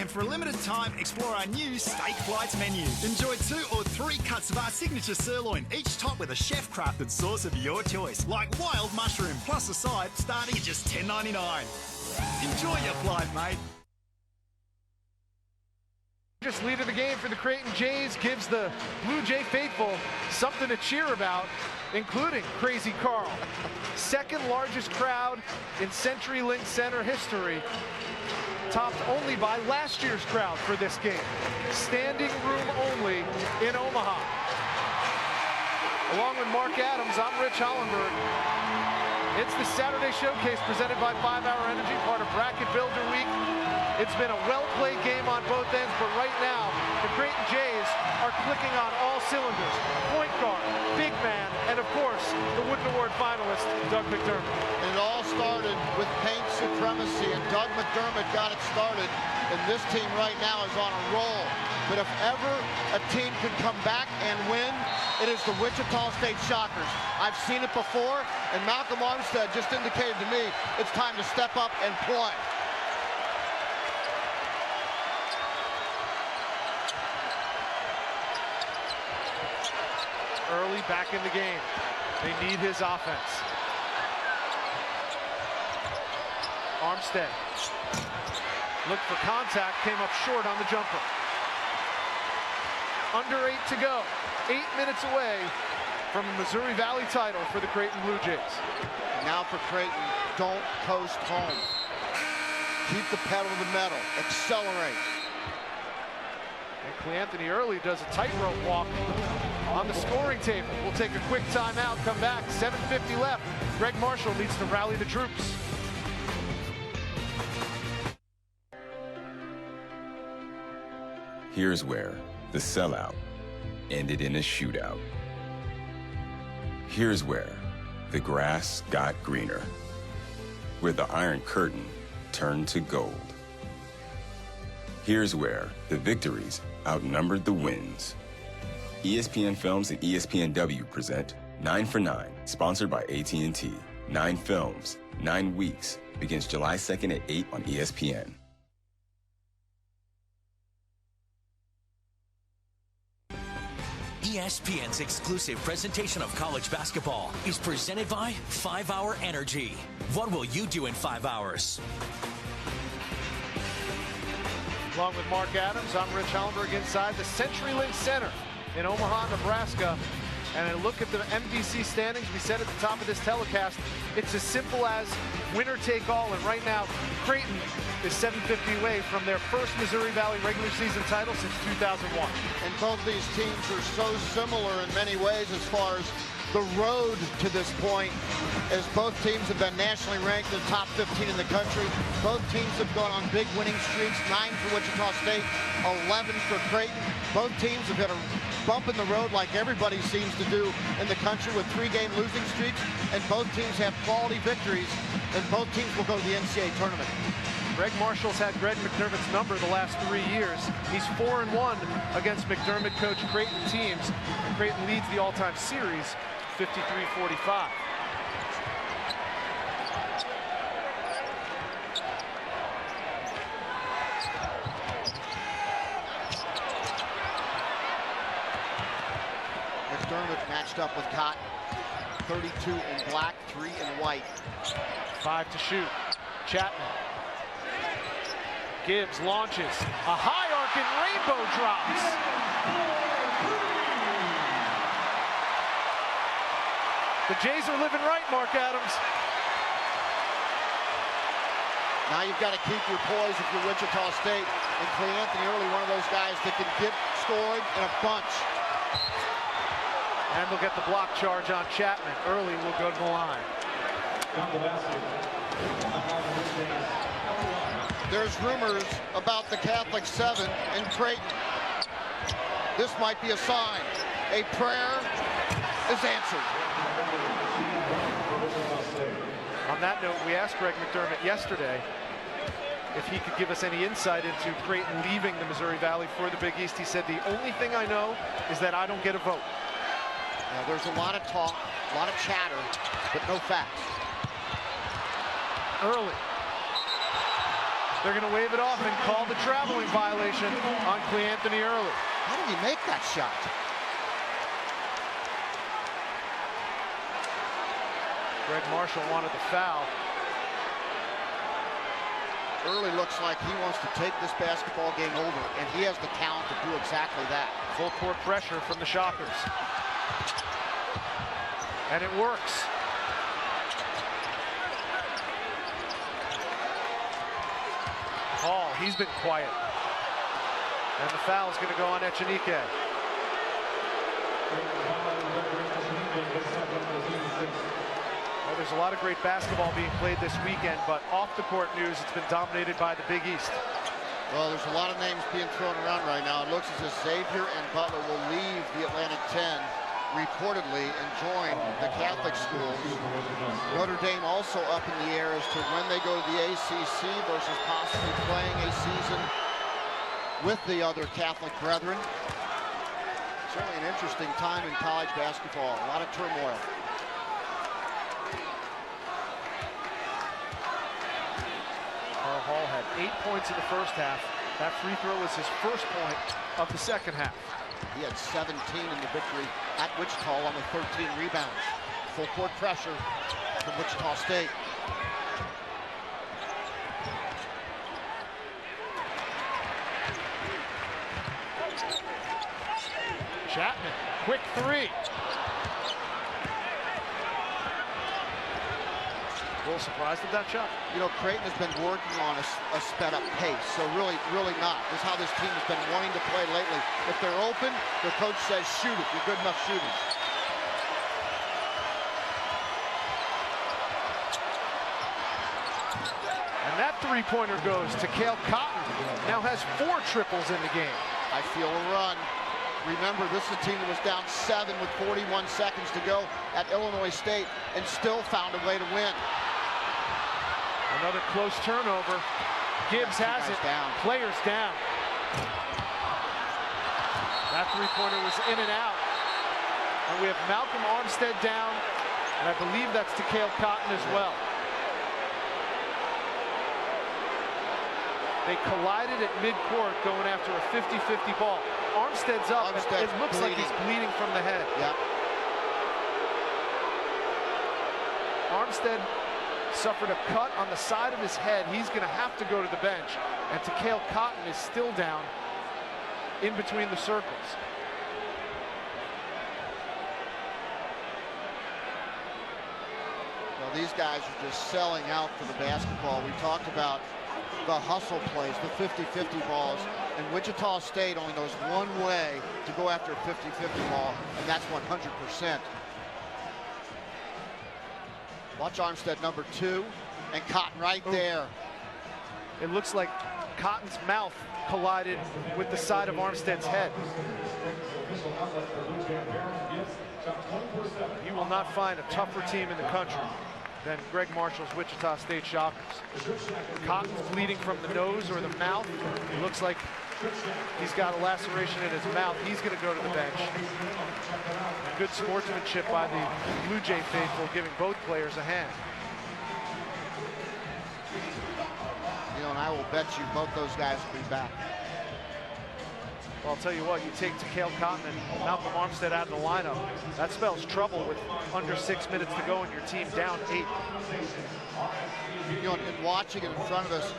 And for a limited time, explore our new steak flights menu. Enjoy 2 or 3 cuts of our signature sirloin, each topped with a chef-crafted sauce of your choice, like wild mushroom, plus a side starting at just $10.99. Enjoy your flight, mate. Just lead of the game for the Creighton Jays gives the Blue Jay faithful something to cheer about, including Crazy Carl. Second largest crowd in CenturyLink Center history, topped only by last year's crowd for this game. Standing room only in Omaha. Along with Mark Adams, I'm Rich Hollenberg. It's the Saturday Showcase presented by 5 Hour Energy, part of Bracket Builder Week. It's been a well-played game on both ends, but right now, the Creighton Jays are clicking on all cylinders. Point guard, big man, and of course, the Wooden Award finalist, Doug McDermott. And it all started with paint supremacy, and Doug McDermott got it started, and this team right now is on a roll. But if ever a team could come back and win, it is the Wichita State Shockers. I've seen it before, and Malcolm Armstead just indicated to me it's time to step up and play. Early back in the game. They need his offense. Armstead looked for contact, came up short on the jumper. Under 8 to go. 8 minutes away from the Missouri Valley title for the Creighton Blue Jays. Now for Creighton, don't coast home. Keep the pedal to the metal. Accelerate. And Cleanthony Early does a tightrope walk on the scoring table. We'll take a quick timeout, come back, 7:50 left. Greg Marshall needs to rally the troops. Here's where the sellout ended in a shootout. Here's where the grass got greener, where the Iron Curtain turned to gold. Here's where the victories outnumbered the wins. ESPN Films and ESPNW present 9 for 9, sponsored by AT&T. 9 films, 9 weeks, begins July 2nd at 8 on ESPN. ESPN's exclusive presentation of college basketball is presented by 5 Hour Energy. What will you do in 5 hours? Along with Mark Adams, I'm Rich Hollenberg inside the CenturyLink Center in Omaha, Nebraska. And a look at the MVC standings, we said at the top of this telecast, it's as simple as winner take all. And right now, Creighton is 750 away from their first Missouri Valley regular season title since 2001. And both these teams are so similar in many ways as far as the road to this point, as both teams have been nationally ranked in the top 15 in the country. Both teams have gone on big winning streaks, 9 for Wichita State, 11 for Creighton. Both teams have hit a bump in the road like everybody seems to do in the country with 3-game losing streaks, and both teams have quality victories, and both teams will go to the NCAA tournament. Greg Marshall's had Greg McDermott's number the last 3 years. He's 4-1 against McDermott-coached Creighton teams. And Creighton leads the all-time series 53-45. McDermott matched up with Cotton. 32 in black, 3 in white. 5 to shoot. Chapman. Gibbs launches. A high arcing rainbow drops. The Jays are living right, Mark Adams. Now you've got to keep your poise if you're Wichita State. And Cleanthony Early, one of those guys that can get scored in a bunch. And they'll get the block charge on Chapman. Early will go to the line. There's rumors about the Catholic 7 in Creighton. This might be a sign. A prayer is answered. On that note, we asked Greg McDermott yesterday if he could give us any insight into Creighton leaving the Missouri Valley for the Big East. He said, the only thing I know is that I don't get a vote. Now, there's a lot of talk, a lot of chatter, but no facts. Early. They're going to wave it off and call the traveling violation on Cleanthony Early. How did he make that shot? Greg Marshall wanted the foul. Early looks like he wants to take this basketball game over, and he has the talent to do exactly that. Full court pressure from the Shockers. And it works. Hall, he's been quiet. And the foul's going to go on Echenique. Well, there's a lot of great basketball being played this weekend, but off the court news, it's been dominated by the Big East. Well, there's a lot of names being thrown around right now. It looks as if Xavier and Butler will leave the Atlantic 10 reportedly and join the Catholic schools. Notre Dame also up in the air as to when they go to the ACC versus possibly playing a season with the other Catholic brethren. Certainly an interesting time in college basketball. A lot of turmoil. Carl Hall had 8 points in the first half. That free throw was his first point of the second half. He had 17 in the victory at Wichita on the 13 rebounds. Full court pressure from Wichita State. Chapman, quick three. A little surprised at that shot. You know, Creighton has been working on a sped up pace, so really not. This is how this team has been wanting to play lately. If they're open, their coach says, shoot it. You're good enough shooters. And that three-pointer goes to Cale Cotton. Now has 4 triples in the game. I feel a run. Remember, this is a team that was down 7 with 41 seconds to go at Illinois State and still found a way to win. Another close turnover. Gibbs has it. Down. Players down. That three-pointer was in and out. And we have Malcolm Armstead down, and I believe that's to Cale Cotton as well. They collided at midcourt going after a 50-50 ball. Armstead's up. It looks like he's bleeding from the head. Yep. Armstead suffered a cut on the side of his head. He's going to have to go to the bench. And Cale Cotton is still down in between the circles. Well, these guys are just selling out for the basketball. We talked about the hustle plays, the 50-50 balls, and Wichita State only knows one way to go after a 50-50 ball, and that's 100%. Watch Armstead number 2, and Cotton right there. It looks like Cotton's mouth collided with the side of Armstead's head. You will not find a tougher team in the country than Greg Marshall's Wichita State Shockers. Cotton's bleeding from the nose or the mouth. It looks like he's got a laceration in his mouth. He's going to go to the bench. And good sportsmanship by the Blue Jay faithful, giving both players a hand. You know, and I will bet you both those guys will be back. Well, I'll tell you what, you take Cale Cotton and Malcolm Armstead out of the lineup, that spells trouble with under 6 minutes to go and your team down 8. You know, and watching it in front of us,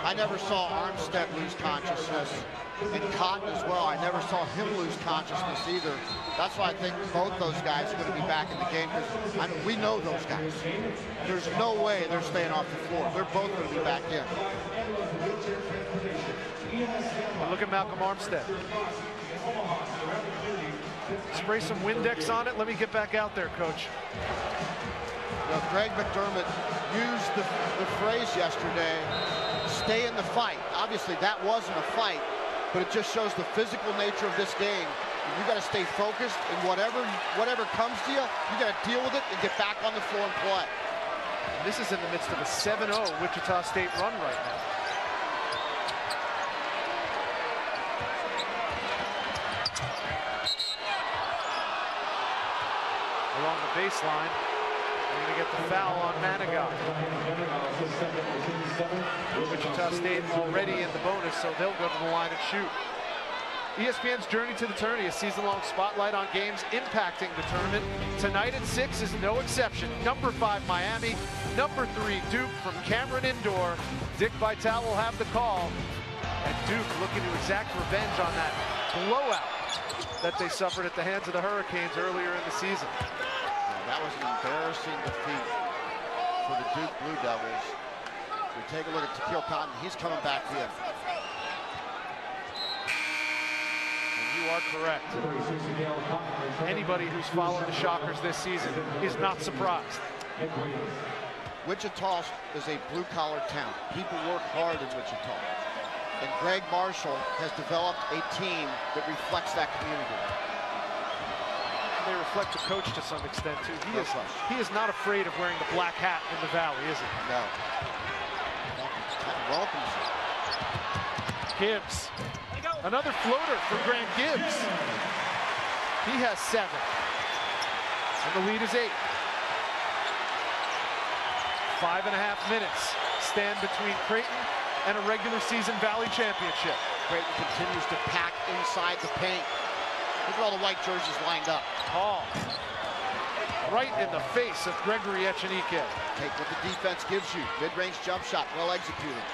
I never saw Armstead lose consciousness, and Cotton as well. I never saw him lose consciousness either. That's why I think both those guys are going to be back in the game, because I mean, we know those guys. There's no way they're staying off the floor. They're both going to be back in. Well, look at Malcolm Armstead. Spray some Windex on it. Let me get back out there, Coach. Well, Greg McDermott used the phrase yesterday, stay in the fight. Obviously, that wasn't a fight, but it just shows the physical nature of this game. You got to stay focused, and whatever comes to you, you got to deal with it and get back on the floor and play. This is in the midst of a 7-0 Wichita State run right now. Along the baseline, They're going to get the foul on Manigat. Wichita State already in the bonus, so they'll go to the line and shoot. ESPN's Journey to the Tourney, a season-long spotlight on games impacting the tournament. Tonight at 6 is no exception. Number 5, Miami. Number 3, Duke from Cameron Indoor. Dick Vitale will have the call. And Duke looking to exact revenge on that blowout that they suffered at the hands of the Hurricanes earlier in the season. Yeah, that was an embarrassing defeat for the Duke Blue Devils. We take a look at Tequil Cotton. He's coming back in. You are correct. Anybody who's followed the Shockers this season is not surprised. Wichita is a blue-collar town. People work hard in Wichita. And Greg Marshall has developed a team that reflects that community. They reflect the coach to some extent, too. He is not afraid of wearing the black hat in the Valley, is he? No. Welcomes it. Gibbs. Another floater for Grant Gibbs. He has 7. And the lead is 8. 5.5 minutes stand between Creighton and a regular season Valley championship. Creighton continues to pack inside the paint. Look at all the white jerseys lined up. Hall. Right in the face of Gregory Echenike. Take what the defense gives you. Mid-range jump shot, well executed.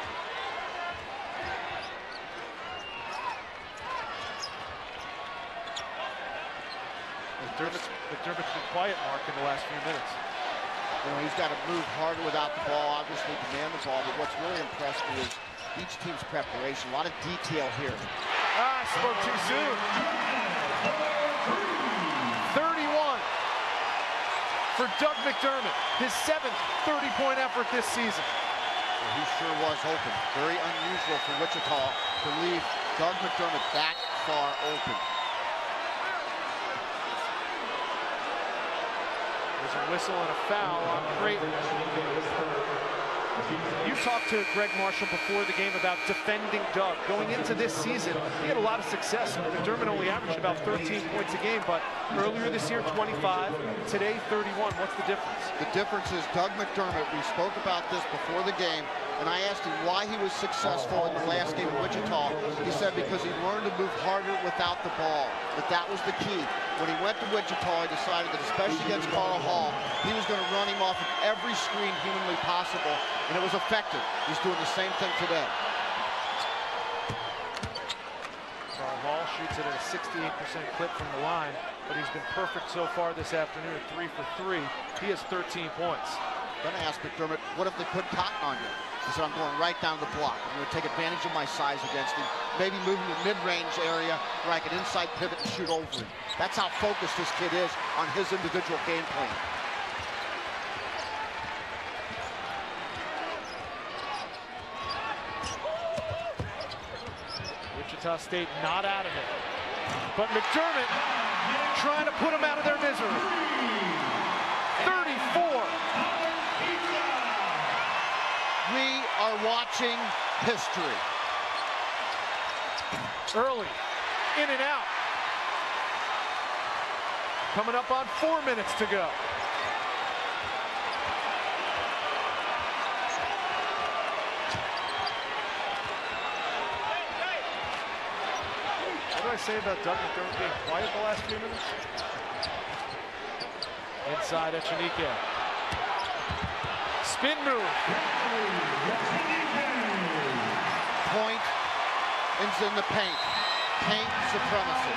McDermott's been quiet, Mark, in the last few minutes. You know, he's got to move harder without the ball, obviously demand the ball, but what's really impressed me is each team's preparation. A lot of detail here. I spoke too soon. 31 for Doug McDermott, his 7th 30-point effort this season. Well, he sure was open. Very unusual for Wichita to leave Doug McDermott that far open. There's a whistle and a foul on Creighton. You talked to Greg Marshall before the game about defending Doug. Going into this season, he had a lot of success. McDermott only averaged about 13 points a game, but earlier this year, 25. Today, 31. What's the difference? The difference is Doug McDermott, we spoke about this before the game, and I asked him why he was successful in the last game in Wichita. He said because he learned to move harder without the ball, that was the key. When he went to Wichita, he decided that especially against Carl Hall, he was going to run him off of every screen humanly possible, and it was effective. He's doing the same thing today. Carl Hall shoots it at a 68% clip from the line, but he's been perfect so far this afternoon, 3 for 3. He has 13 points. Then I asked McDermott, what if they put Cotton on you? He said, I'm going right down the block. I'm going to take advantage of my size against him, maybe move him to mid-range area where I can inside pivot and shoot over him. That's how focused this kid is on his individual game plan. Wichita State not out of it. But McDermott trying to put them out of their misery. 34. We are watching history. Early, in and out. Coming up on 4 minutes to go. What did I say about Doug McDermott being quiet the last few minutes? Inside Echenike. Spin move. Point is in the paint. Paint supremacy.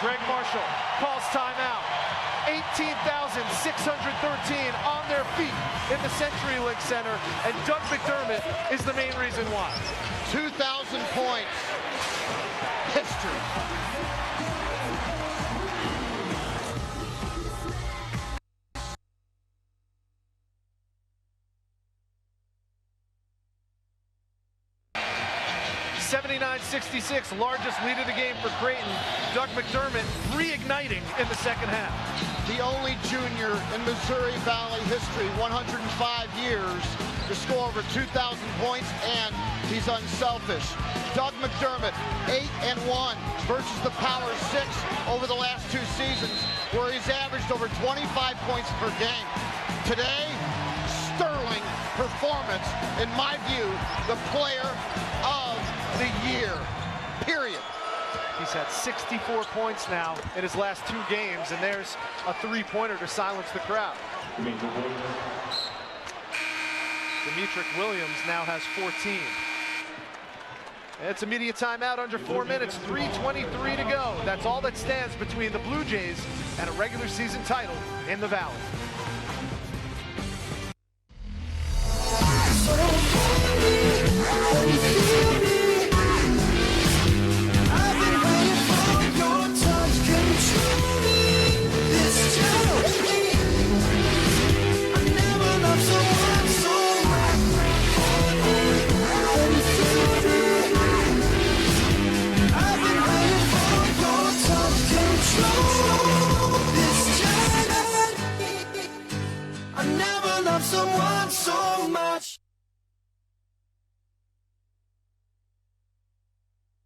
Greg Marshall calls timeout. 18,613 on their feet in the CenturyLink Center, and Doug McDermott is the main reason why. 2,000 points. History. .66, largest lead of the game for Creighton. Doug McDermott reigniting in the second half. the only junior in Missouri Valley history, 105 years, to score over 2,000 points, and he's unselfish. Doug McDermott, 8-1 versus the Power 6 over the last 2 seasons, where he's averaged over 25 points per game. Today, sterling performance, in my view, the player of the year, period. He's had 64 points now in his last 2 games, and there's a 3-pointer to silence the crowd. Demetric Williams now has 14. It's a media timeout under 4 minutes, 3:23 to go. That's all that stands between the Blue Jays and a regular season title in the Valley.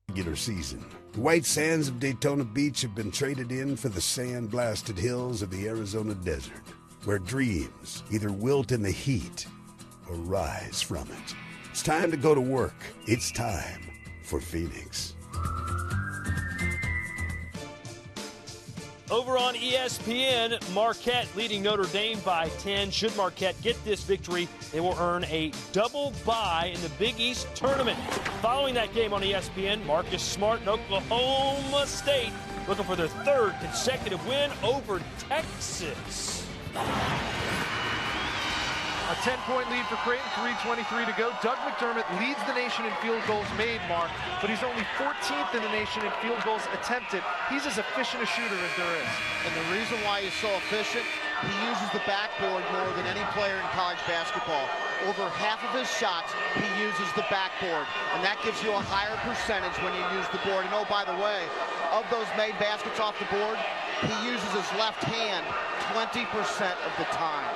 Regular season. The white sands of Daytona Beach have been traded in for the sand-blasted hills of the Arizona desert, where dreams either wilt in the heat or rise from it. It's time to go to work. It's time for Phoenix. Over on ESPN, Marquette leading Notre Dame by 10. Should Marquette get this victory, they will earn a double bye in the Big East tournament. Following that game on ESPN, Marcus Smart and Oklahoma State looking for their 3rd consecutive win over Texas. A 10-point lead for Creighton, 3:23 to go. Doug McDermott leads the nation in field goals made, Mark, but he's only 14th in the nation in field goals attempted. He's as efficient a shooter as there is. And the reason why he's so efficient, he uses the backboard more than any player in college basketball. Over half of his shots, he uses the backboard, and that gives you a higher percentage when you use the board. And oh, by the way, of those made baskets off the board, he uses his left hand 20% of the time.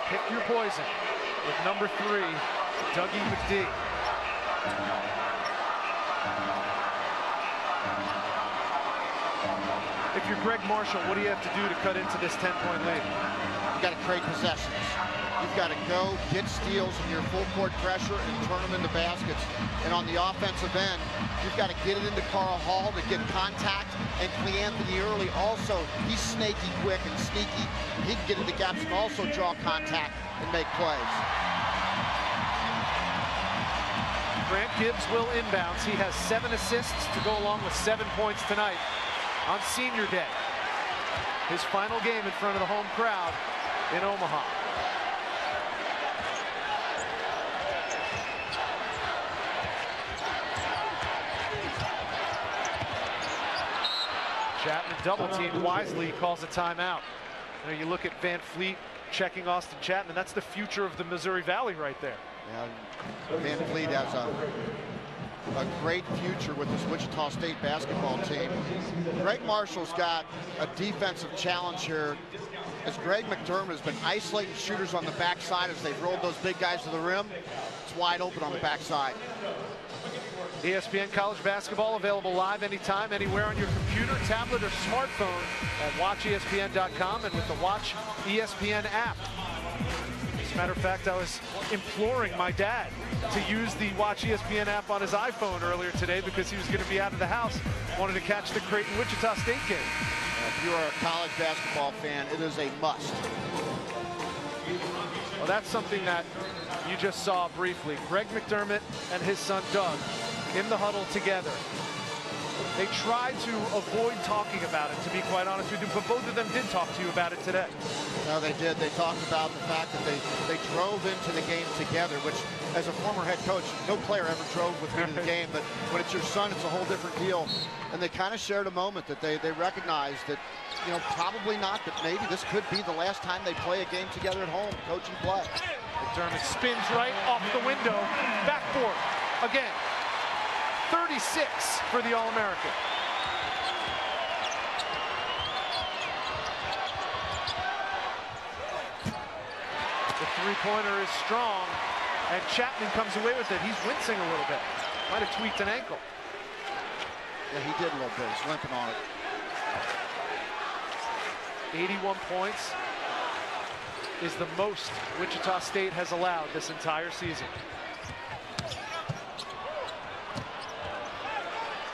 Pick your poison with number 3, Dougie McD. If you're Greg Marshall, what do you have to do to cut into this 10-point lead? You got to create possessions. You've got to go get steals in your full court pressure and turn them into baskets. And on the offensive end, you've got to get it into Carl Hall to get contact. And Cleanthony Early also, he's snaky, quick, and sneaky. He can get into gaps and also draw contact and make plays. Grant Gibbs will inbounds. He has 7 assists to go along with 7 points tonight on Senior Day. His final game in front of the home crowd in Omaha. Chapman double teamed wisely, calls a timeout. You know, you look at Van Fleet checking Austin Chapman. That's the future of the Missouri Valley right there. Yeah, Van Fleet has a great future with this Wichita State basketball team. Greg Marshall's got a defensive challenge here, as Greg McDermott has been isolating shooters on the backside as they've rolled those big guys to the rim. It's wide open on the backside. ESPN College Basketball available live anytime, anywhere on your computer, tablet, or smartphone at WatchESPN.com and with the Watch ESPN app. As a matter of fact, I was imploring my dad to use the Watch ESPN app on his iPhone earlier today because he was going to be out of the house. Wanted to catch the Creighton Wichita State game. If you are a college basketball fan, it is a must. Well, that's something that you just saw briefly. Greg McDermott and his son Doug in the huddle together. They tried to avoid talking about it, to be quite honest with you, but both of them did talk to you about it today. No, they did. They talked about the fact that they drove into the game together, which, as a former head coach, no player ever drove with me to the game, but when it's your son, it's a whole different deal. And they kind of shared a moment that they recognized that, you know, probably not, but maybe this could be the last time they play a game together at home, coach and play. McDermott spins right off the window, backboard again. 36 for the All-American. Three-pointer is strong, and Chapman comes away with it. He's wincing a little bit. Might have tweaked an ankle. Yeah, he did a little bit. He's limping on it. 81 points is the most Wichita State has allowed this entire season.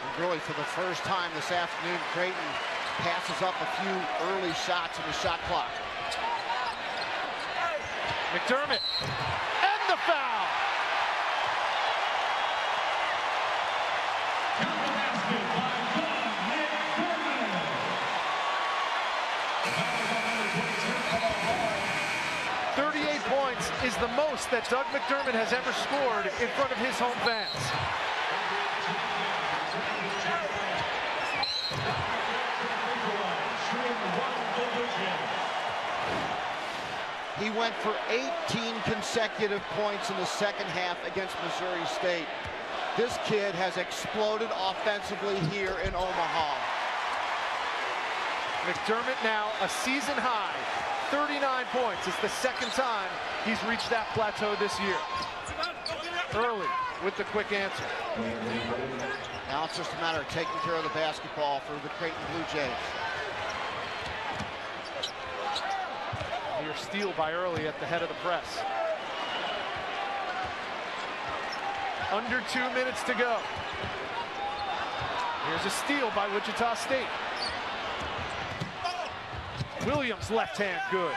And really, for the first time this afternoon, Creighton passes up a few early shots in the shot clock. McDermott, and the foul! Count the basket by Doug McDermott. 38 points is the most that Doug McDermott has ever scored in front of his home fans. He went for 18 consecutive points in the second half against Missouri State. This kid has exploded offensively here in Omaha. McDermott now a season high, 39 points. It's the second time he's reached that plateau this year. Early with the quick answer. Now it's just a matter of taking care of the basketball for the Creighton Blue Jays. Near steal by Early at the head of the press. Under 2 minutes to go. Here's a steal by Wichita State. Williams left hand good.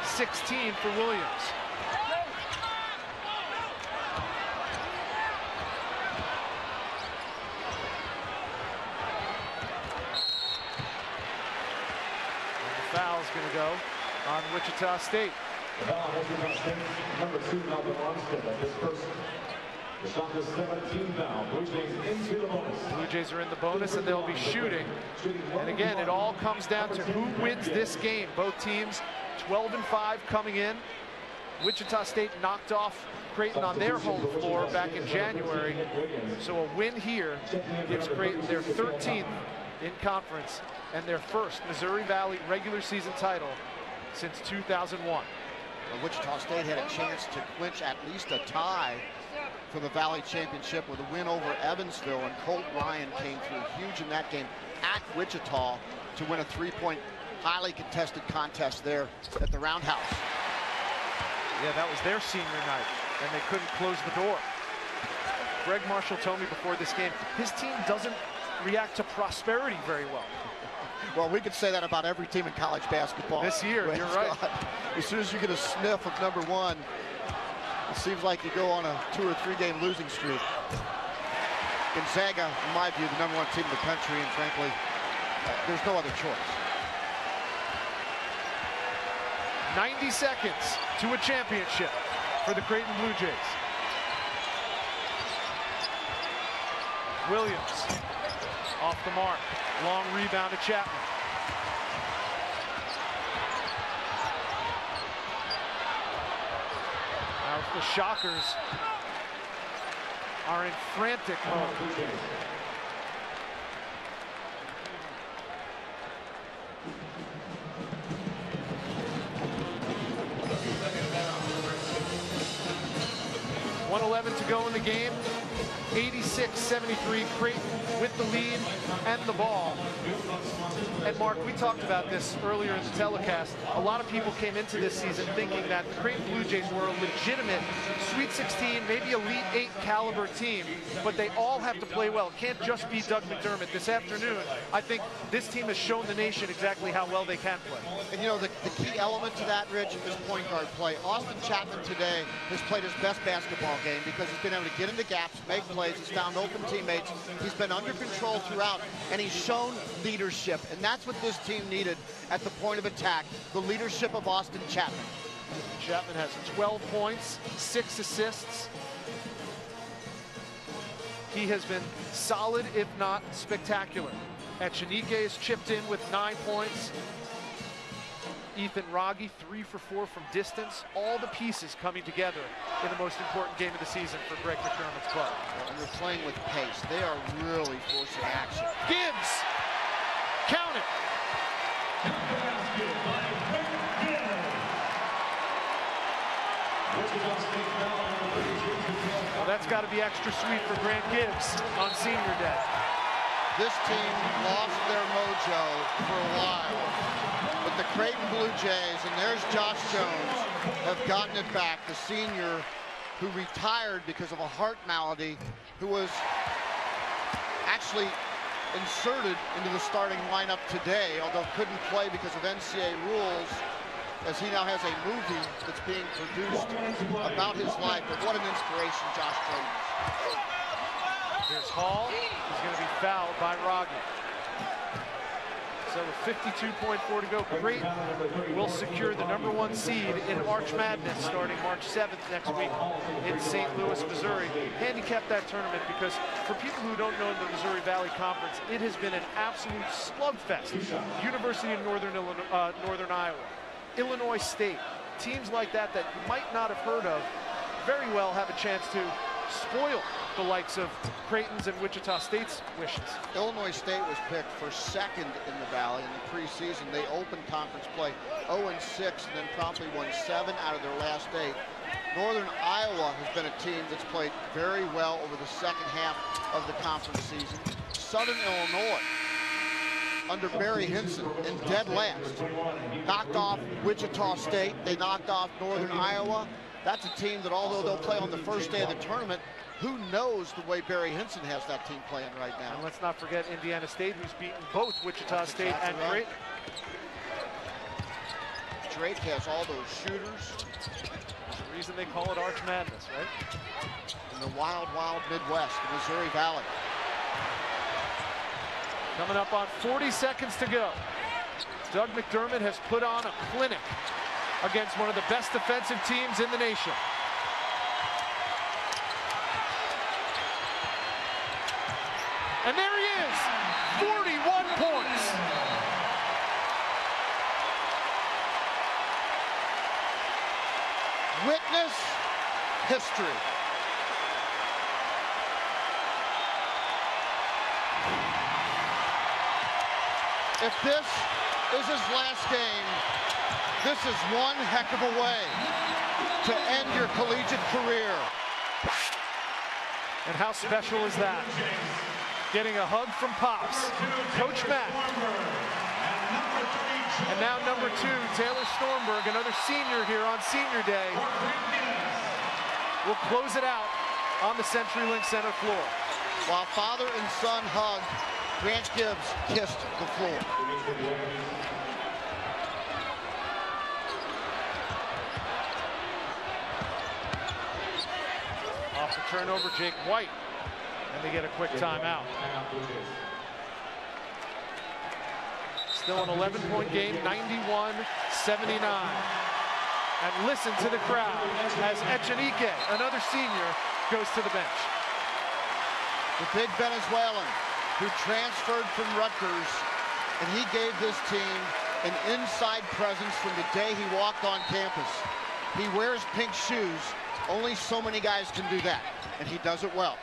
16 for Williams. Foul's going to go on Wichita State. Number 2, Melvin Lundstedt. This person. The shot is 17 now. Blue Jays into the bonus. Blue Jays are in the bonus, and they'll be shooting. And again, it all comes down to who wins this game. Both teams 12-5 coming in. Wichita State knocked off Creighton on their home floor back in January. So a win here gives Creighton their 13th in conference and their first Missouri Valley regular season title since 2001. Well, Wichita State had a chance to clinch at least a tie for the Valley Championship with a win over Evansville, and Colt Ryan came through huge in that game at Wichita to win a three-point, highly contested contest there at the Roundhouse. Yeah, that was their senior night, and they couldn't close the door. Greg Marshall told me before this game, his team doesn't react to prosperity very well. Well, we could say that about every team in college basketball. This year, you're right. As soon as you get a sniff of number one, it seems like you go on a 2 or 3 game losing streak. Gonzaga, in my view, the number 1 team in the country, and frankly, there's no other choice. 90 seconds to a championship for the Creighton Blue Jays. Williams off the mark. Long rebound to Chapman. Now the Shockers are in frantic mode. .111 to go in the game. 86-73, Creighton with the lead and the ball. And Mark, we talked about this earlier in the telecast. A lot of people came into this season thinking that the Creighton Blue Jays were a legitimate Sweet 16, maybe Elite 8 caliber team, but they all have to play well. It can't just be Doug McDermott. This afternoon, I think this team has shown the nation exactly how well they can play. And you know, the key element to that, Rich, is point guard play. Austin Chapman today has played his best basketball game because he's been able to get into gaps, make plays, he's found open teammates, he's been under control throughout, and he's shown leadership. And that's what this team needed at the point of attack, the leadership of Austin Chapman. Chapman has 12 points, 6 assists. He has been solid, if not spectacular. Echenike is chipped in with 9 points. Ethan Rogge, 3 for 4 from distance. All the pieces coming together in the most important game of the season for Greg McDermott's club. And they're playing with pace. They are really forcing action. Gibbs, count it. that's got to be extra sweet for Grant Gibbs on senior day. This team lost their mojo for a while, but the Creighton Blue Jays, and there's Josh Jones, have gotten it back. The senior who retired because of a heart malady, who was actually inserted into the starting lineup today, although couldn't play because of NCAA rules, as he now has a movie that's being produced about his life. But what an inspiration Josh Creighton is. Here's Hall. He's going to be fouled by Rogge. So with 52.4 to go, Creighton will secure the #1 seed in Arch Madness starting March 7th next week in St. Louis, Missouri. Handicap that tournament because for people who don't know the Missouri Valley Conference, it has been an absolute slugfest. University of Northern Iowa, Illinois State, teams like that that you might not have heard of very well have a chance to spoil the likes of Creighton's and Wichita State's wishes. Illinois State was picked for second in the Valley in the preseason. They opened conference play 0-6 and then promptly won 7 out of their last 8. Northern Iowa has been a team that's played very well over the second half of the conference season. Southern Illinois, under Barry Hinson, in dead last, knocked off Wichita State. They knocked off Northern Iowa. That's a team that, although they'll play on the first day of the tournament, who knows the way Barry Hinson has that team playing right now. And let's not forget Indiana State, who's beaten both Wichita State and Creighton. Drake has all those shooters. That's the reason they call it Arch Madness, right? In the wild, wild Midwest, the Missouri Valley. Coming up on 40 seconds to go. Doug McDermott has put on a clinic against one of the best defensive teams in the nation. And there he is, 41 points. Witness history. If this is his last game, this is one heck of a way to end your collegiate career. And how special is that? Getting a hug from Pops, Coach Matt. And now number 2, Taylor Stormberg, another senior here on senior day, will close it out on the CenturyLink Center floor. While father and son hugged, Grant Gibbs kissed the floor. Off the turnover, Jake White. And they get a quick timeout. Still an 11-point game, 91-79. And listen to the crowd as Echenike, another senior, goes to the bench. The big Venezuelan who transferred from Rutgers, and he gave this team an inside presence from the day he walked on campus. He wears pink shoes. Only so many guys can do that, and he does it well.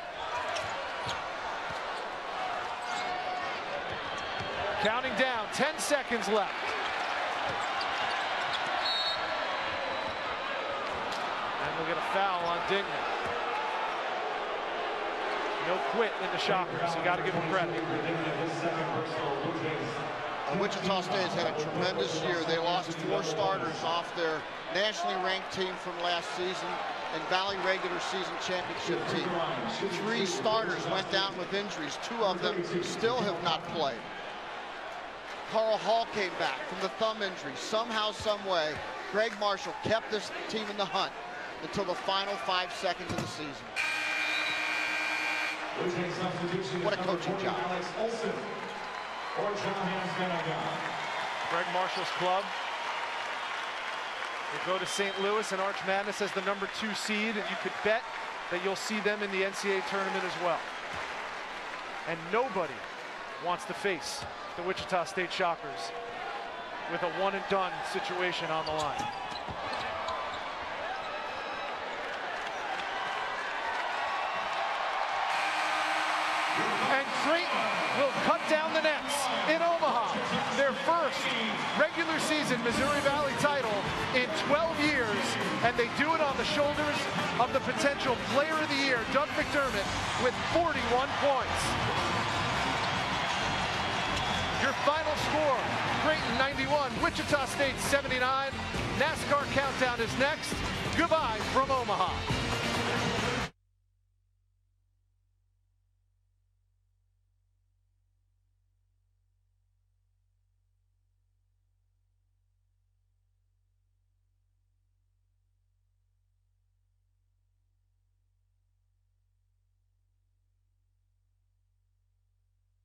Counting down, 10 seconds left. And we'll get a foul on Dignan. No quit in the Shockers. You got to give them credit. Wichita State has had a tremendous year. They lost 4 starters off their nationally ranked team from last season and Valley regular season championship team. 3 starters went down with injuries. 2 of them still have not played. Carl Hall came back from the thumb injury. Somehow, some way, Greg Marshall kept this team in the hunt until the final 5 seconds of the season. What a coaching job. Greg Marshall's club will go to St. Louis and Arch Madness as the number 2 seed, and you could bet that you'll see them in the NCAA tournament as well. And nobody wants to face the Wichita State Shockers with a one-and-done situation on the line. And Creighton will cut down the nets in Omaha. Their first regular season Missouri Valley title in 12 years, and they do it on the shoulders of the potential player of the year, Doug McDermott, with 41 points. Your final score, Creighton 91, Wichita State 79. NASCAR Countdown is next. Goodbye from Omaha.